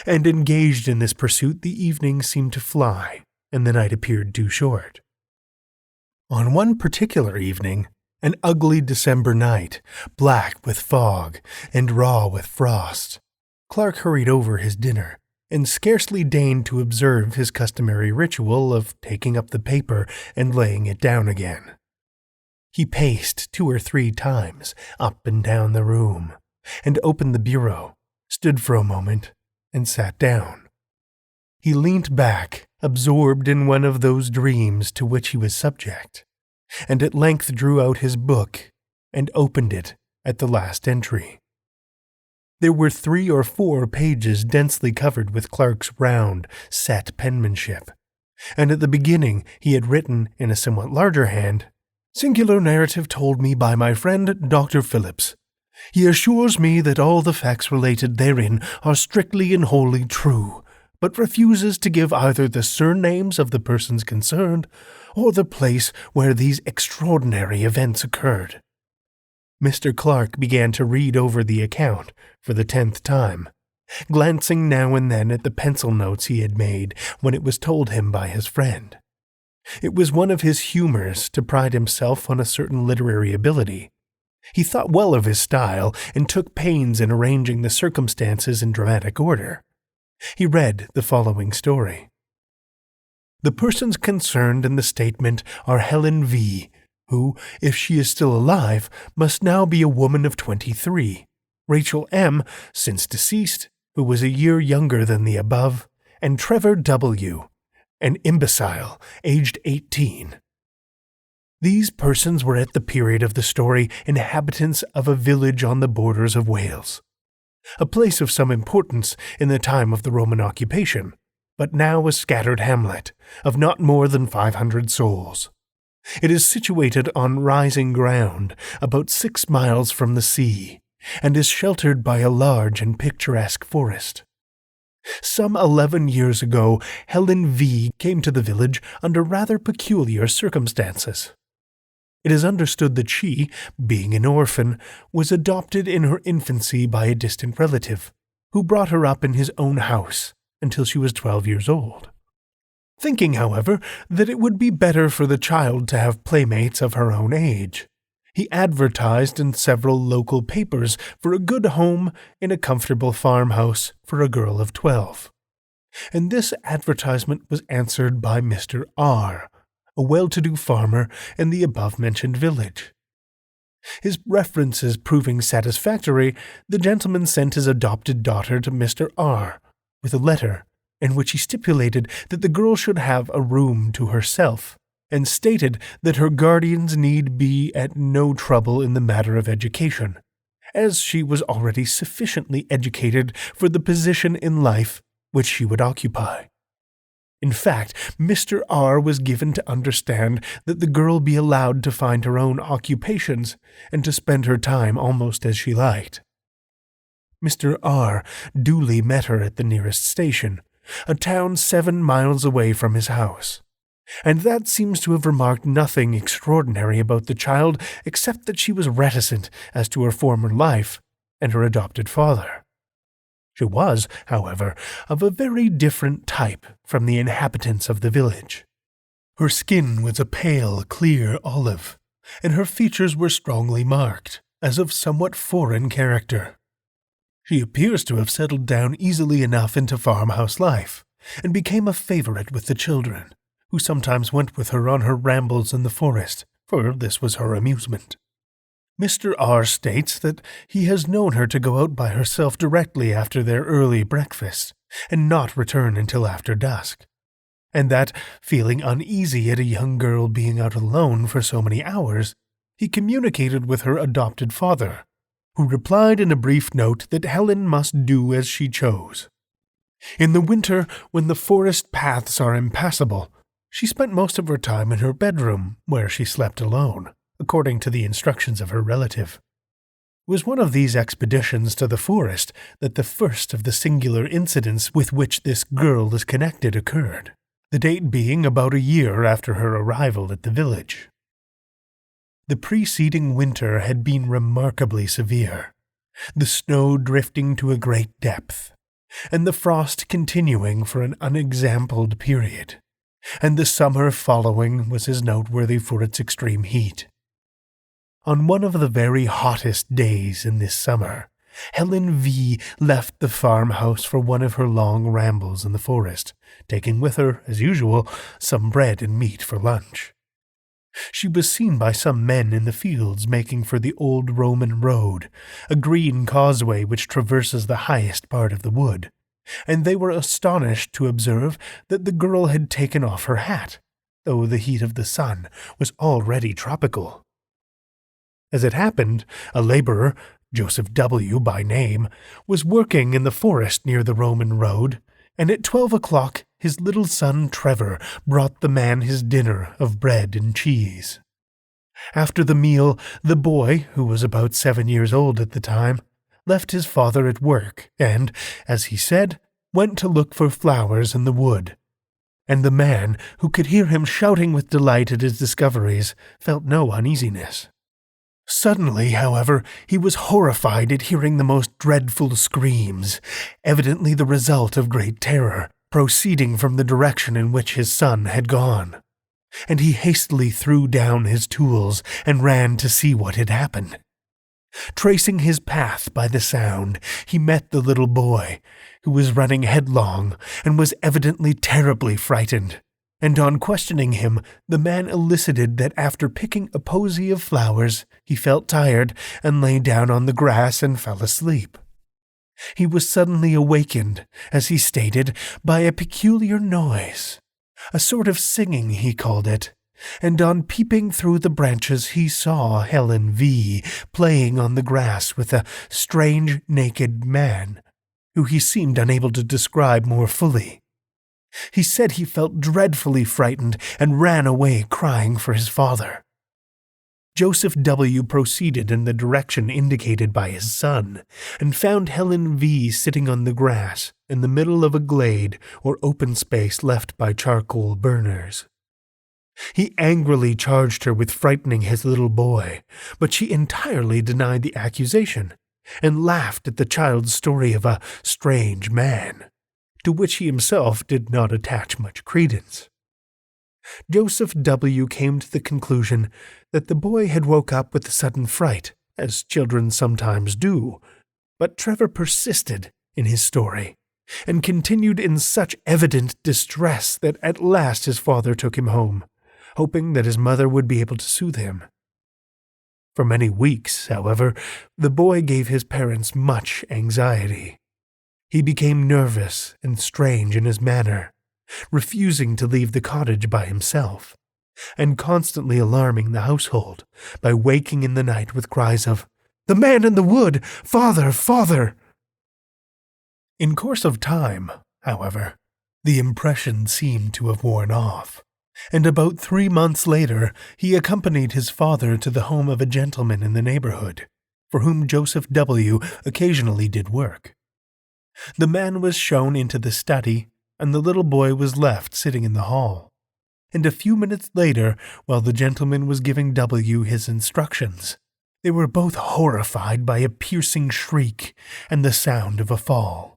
and engaged in this pursuit the evening seemed to fly, and the night appeared too short. On one particular evening, an ugly December night, black with fog and raw with frost, Clark hurried over his dinner, and scarcely deigned to observe his customary ritual of taking up the paper and laying it down again. He paced 2 or 3 times up and down the room, and opened the bureau, stood for a moment, and sat down. He leant back, absorbed in one of those dreams to which he was subject, and at length drew out his book and opened it at the last entry. There were 3 or 4 pages densely covered with Clark's round, set penmanship, and at the beginning he had written in a somewhat larger hand, "Singular narrative told me by my friend Dr. Phillips. He assures me that all the facts related therein are strictly and wholly true, but refuses to give either the surnames of the persons concerned or the place where these extraordinary events occurred." Mr. Clark began to read over the account for the 10th time, glancing now and then at the pencil notes he had made when it was told him by his friend. It was one of his humors to pride himself on a certain literary ability. He thought well of his style and took pains in arranging the circumstances in dramatic order. He read the following story. The persons concerned in the statement are Helen V., who, if she is still alive, must now be a woman of 23, Rachel M., since deceased, who was a year younger than the above, and Trevor W., an imbecile, aged 18. These persons were at the period of the story inhabitants of a village on the borders of Wales, a place of some importance in the time of the Roman occupation, but now a scattered hamlet of not more than 500 souls. It is situated on rising ground about 6 miles from the sea, and is sheltered by a large and picturesque forest. Some 11 years ago, Helen V. came to the village under rather peculiar circumstances. It is understood that she, being an orphan, was adopted in her infancy by a distant relative, who brought her up in his own house until she was 12 years old. Thinking, however, that it would be better for the child to have playmates of her own age, he advertised in several local papers for a good home in a comfortable farmhouse for a girl of 12. And this advertisement was answered by Mr. R., a well-to-do farmer in the above-mentioned village. His references proving satisfactory, the gentleman sent his adopted daughter to Mr. R. with a letter in which he stipulated that the girl should have a room to herself, and stated that her guardians need be at no trouble in the matter of education, as she was already sufficiently educated for the position in life which she would occupy. In fact, Mr. R. was given to understand that the girl be allowed to find her own occupations and to spend her time almost as she liked. Mr. R. duly met her at the nearest station, a town 7 miles away from his house, and that seems to have remarked nothing extraordinary about the child except that she was reticent as to her former life and her adopted father. She was, however, of a very different type from the inhabitants of the village. Her skin was a pale, clear olive, and her features were strongly marked, as of somewhat foreign character. She appears to have settled down easily enough into farmhouse life, and became a favorite with the children, who sometimes went with her on her rambles in the forest, for this was her amusement. Mr. R. states that he has known her to go out by herself directly after their early breakfast, and not return until after dusk, and that, feeling uneasy at a young girl being out alone for so many hours, he communicated with her adopted father, who replied in a brief note that Helen must do as she chose. In the winter, when the forest paths are impassable, she spent most of her time in her bedroom, where she slept alone, according to the instructions of her relative. It was one of these expeditions to the forest that the first of the singular incidents with which this girl is connected occurred, the date being about a year after her arrival at the village. The preceding winter had been remarkably severe, the snow drifting to a great depth, and the frost continuing for an unexampled period, and the summer following was as noteworthy for its extreme heat. On one of the very hottest days in this summer, Helen V. left the farmhouse for one of her long rambles in the forest, taking with her, as usual, some bread and meat for lunch. She was seen by some men in the fields making for the old Roman road, a green causeway which traverses the highest part of the wood, and they were astonished to observe that the girl had taken off her hat, though the heat of the sun was already tropical. As it happened, a laborer, Joseph W. by name, was working in the forest near the Roman road, and at 12 o'clock his little son Trevor brought the man his dinner of bread and cheese. After the meal, the boy, who was about 7 years old at the time, left his father at work and, as he said, went to look for flowers in the wood. And the man, who could hear him shouting with delight at his discoveries, felt no uneasiness. Suddenly, however, he was horrified at hearing the most dreadful screams, evidently the result of great terror, proceeding from the direction in which his son had gone, and he hastily threw down his tools and ran to see what had happened. Tracing his path by the sound, he met the little boy, who was running headlong and was evidently terribly frightened, and on questioning him, the man elicited that after picking a posy of flowers, he felt tired and lay down on the grass and fell asleep. He was suddenly awakened, as he stated, by a peculiar noise, a sort of singing he called it, and on peeping through the branches he saw Helen V. playing on the grass with a strange naked man, who he seemed unable to describe more fully. He said he felt dreadfully frightened and ran away crying for his father. Joseph W. proceeded in the direction indicated by his son, and found Helen V. sitting on the grass in the middle of a glade or open space left by charcoal burners. He angrily charged her with frightening his little boy, but she entirely denied the accusation, and laughed at the child's story of a strange man, to which he himself did not attach much credence. Joseph W. came to the conclusion that the boy had woke up with a sudden fright, as children sometimes do, but Trevor persisted in his story, and continued in such evident distress that at last his father took him home, hoping that his mother would be able to soothe him. For many weeks, however, the boy gave his parents much anxiety. He became nervous and strange in his manner, refusing to leave the cottage by himself, and constantly alarming the household by waking in the night with cries of, "The man in the wood! Father! Father!" In course of time, however, the impression seemed to have worn off, and about 3 months later he accompanied his father to the home of a gentleman in the neighborhood, for whom Joseph W. occasionally did work. The man was shown into the study, and the little boy was left sitting in the hall. And a few minutes later, while the gentleman was giving W. his instructions, they were both horrified by a piercing shriek and the sound of a fall.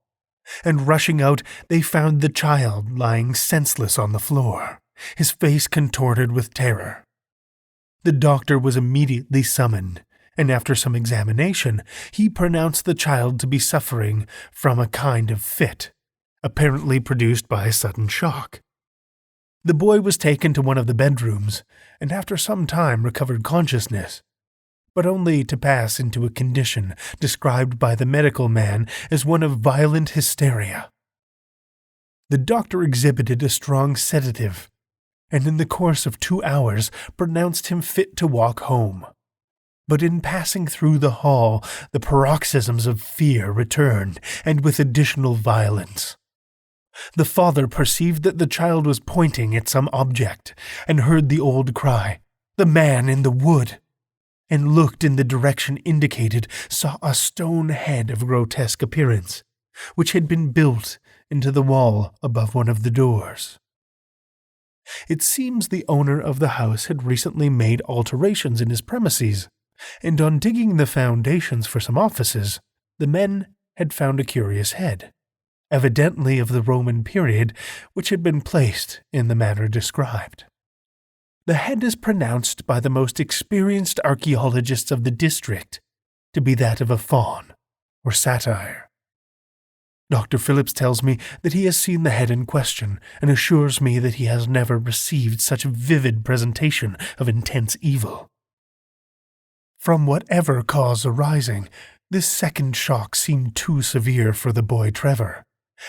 And rushing out, they found the child lying senseless on the floor, his face contorted with terror. The doctor was immediately summoned, and after some examination, he pronounced the child to be suffering from a kind of fit, apparently produced by a sudden shock. The boy was taken to one of the bedrooms, and after some time recovered consciousness, but only to pass into a condition described by the medical man as one of violent hysteria. The doctor exhibited a strong sedative, and in the course of 2 hours pronounced him fit to walk home. But in passing through the hall, the paroxysms of fear returned, and with additional violence. The father perceived that the child was pointing at some object, and heard the old cry, "The man in the wood," and looked in the direction indicated, saw a stone head of grotesque appearance, which had been built into the wall above one of the doors. It seems the owner of the house had recently made alterations in his premises, and on digging the foundations for some offices, the men had found a curious head, evidently of the Roman period, which had been placed in the manner described. The head is pronounced by the most experienced archaeologists of the district to be that of a faun, or satyr. Dr. Phillips tells me that he has seen the head in question, and assures me that he has never received such a vivid presentation of intense evil. From whatever cause arising, this second shock seemed too severe for the boy Trevor,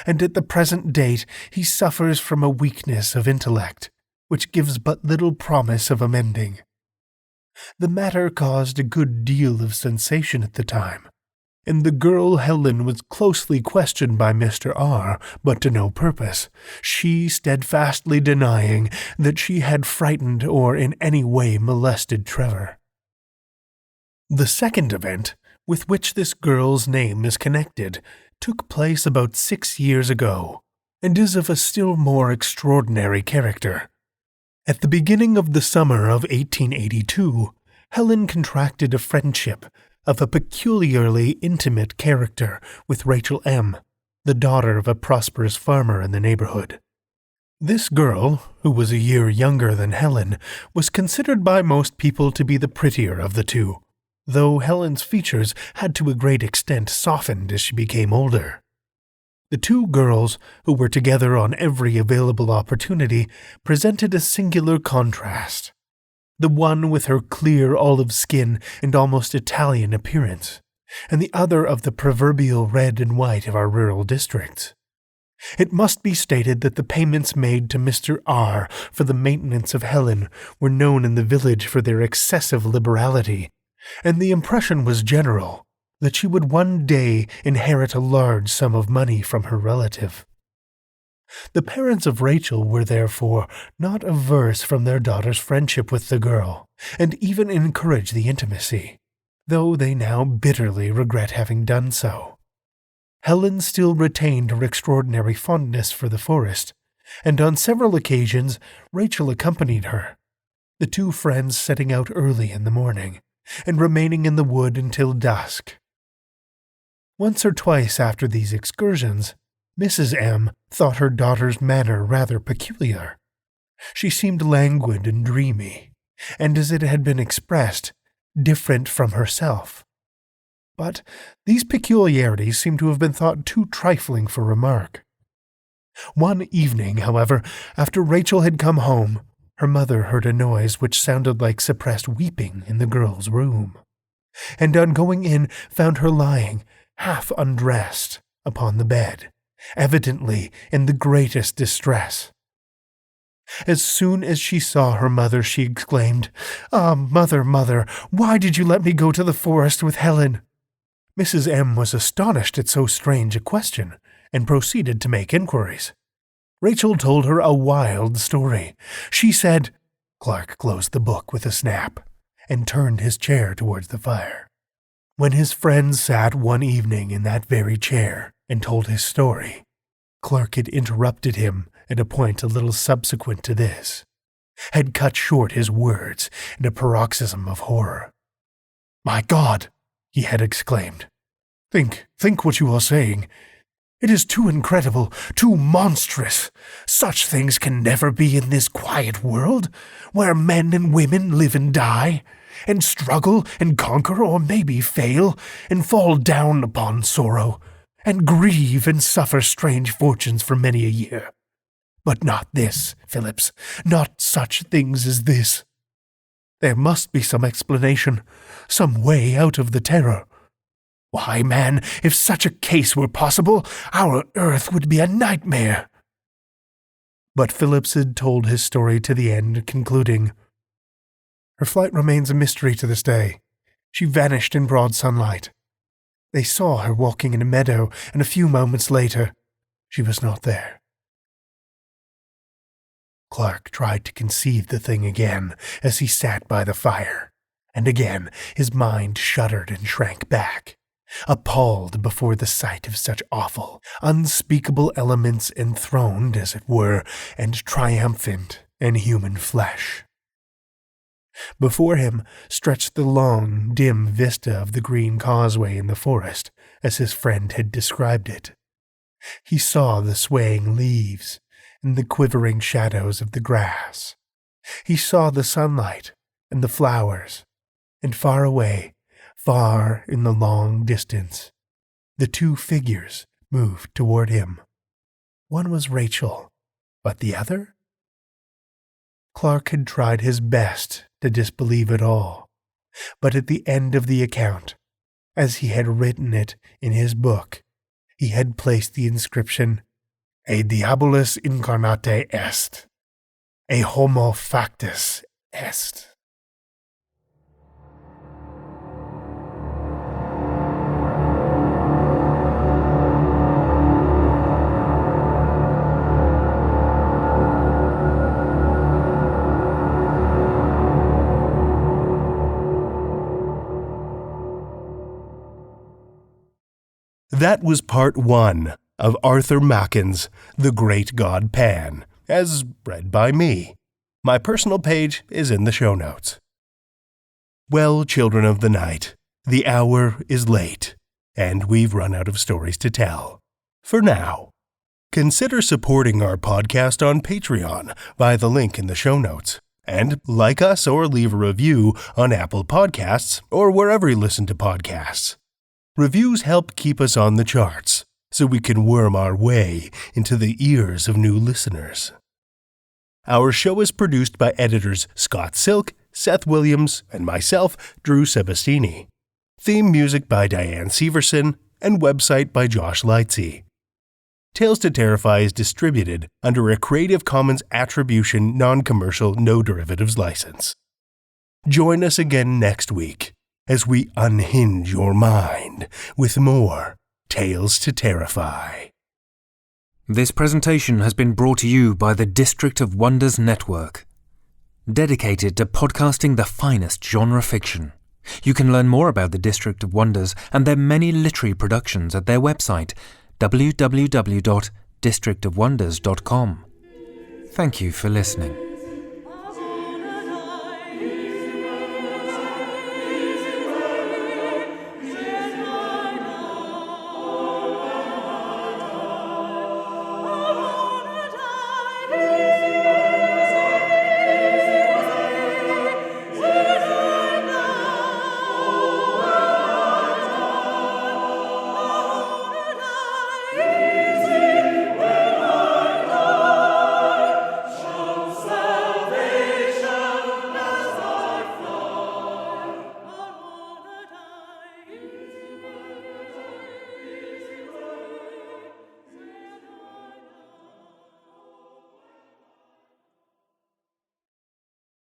and at the present date he suffers from a weakness of intellect, which gives but little promise of amending. The matter caused a good deal of sensation at the time, and the girl Helen was closely questioned by Mr. R., but to no purpose, she steadfastly denying that she had frightened or in any way molested Trevor. The second event, with which this girl's name is connected, took place about 6 years ago, and is of a still more extraordinary character. At the beginning of the summer of 1882, Helen contracted a friendship of a peculiarly intimate character with Rachel M., the daughter of a prosperous farmer in the neighborhood. This girl, who was a year younger than Helen, was considered by most people to be the prettier of the two, though Helen's features had to a great extent softened as she became older. The two girls, who were together on every available opportunity, presented a singular contrast. The one with her clear olive skin and almost Italian appearance, and the other of the proverbial red and white of our rural districts. It must be stated that the payments made to Mr. R. for the maintenance of Helen were known in the village for their excessive liberality, and the impression was general that she would one day inherit a large sum of money from her relative. The parents of Rachel were therefore not averse from their daughter's friendship with the girl, and even encouraged the intimacy, though they now bitterly regret having done so. Helen still retained her extraordinary fondness for the forest, and on several occasions Rachel accompanied her, the two friends setting out early in the morning, and remaining in the wood until dusk. Once or twice after these excursions, Mrs. M. thought her daughter's manner rather peculiar. She seemed languid and dreamy, and as it had been expressed, different from herself. But these peculiarities seem to have been thought too trifling for remark. One evening, however, after Rachel had come home, her mother heard a noise which sounded like suppressed weeping in the girl's room, and on going in found her lying, half undressed, upon the bed, evidently in the greatest distress. As soon as she saw her mother, she exclaimed, "Ah, mother, mother, why did you let me go to the forest with Helen?" Mrs. M. was astonished at so strange a question, and proceeded to make inquiries. Rachel told her a wild story. She said— Clark closed the book with a snap, and turned his chair towards the fire. When his friend sat one evening in that very chair and told his story, Clark had interrupted him at a point a little subsequent to this, had cut short his words in a paroxysm of horror. "My God!" he had exclaimed. Think what you are saying. It is too incredible, too monstrous. Such things can never be in this quiet world, where men and women live and die, and struggle and conquer or maybe fail, and fall down upon sorrow, and grieve and suffer strange fortunes for many a year. But not this, Phillips, not such things as this. There must be some explanation, some way out of the terror. Why, man, if such a case were possible, our earth would be a nightmare." But Phillips had told his story to the end, concluding, "Her flight remains a mystery to this day. She vanished in broad sunlight. They saw her walking in a meadow, and a few moments later, she was not there." Clark tried to conceive the thing again as he sat by the fire, and again his mind shuddered and shrank back, appalled before the sight of such awful, unspeakable elements enthroned, as it were, and triumphant in human flesh. Before him stretched the long, dim vista of the green causeway in the forest, as his friend had described it. He saw the swaying leaves and the quivering shadows of the grass. He saw the sunlight and the flowers, and far away, far in the long distance, the two figures moved toward him. One was Rachel, but the other? Clark had tried his best to disbelieve it all, but at the end of the account, as he had written it in his book, he had placed the inscription, "E diabolus incarnate est, e homo factus est." That was part 1 of Arthur Machen's The Great God Pan, as read by me. My personal page is in the show notes. Well, children of the night, the hour is late, and we've run out of stories to tell. For now. Consider supporting our podcast on Patreon via the link in the show notes, and like us or leave a review on Apple Podcasts or wherever you listen to podcasts. Reviews help keep us on the charts, so we can worm our way into the ears of new listeners. Our show is produced by editors Scott Silk, Seth Williams, and myself, Drew Sebesteny. Theme music by Diane Severson, and website by Josh Lightsey. Tales to Terrify is distributed under a Creative Commons Attribution Non-Commercial No Derivatives license. Join us again next week as we unhinge your mind with more Tales to Terrify. This presentation has been brought to you by the District of Wonders Network, dedicated to podcasting the finest genre fiction. You can learn more about the District of Wonders and their many literary productions at their website, www.districtofwonders.com. Thank you for listening.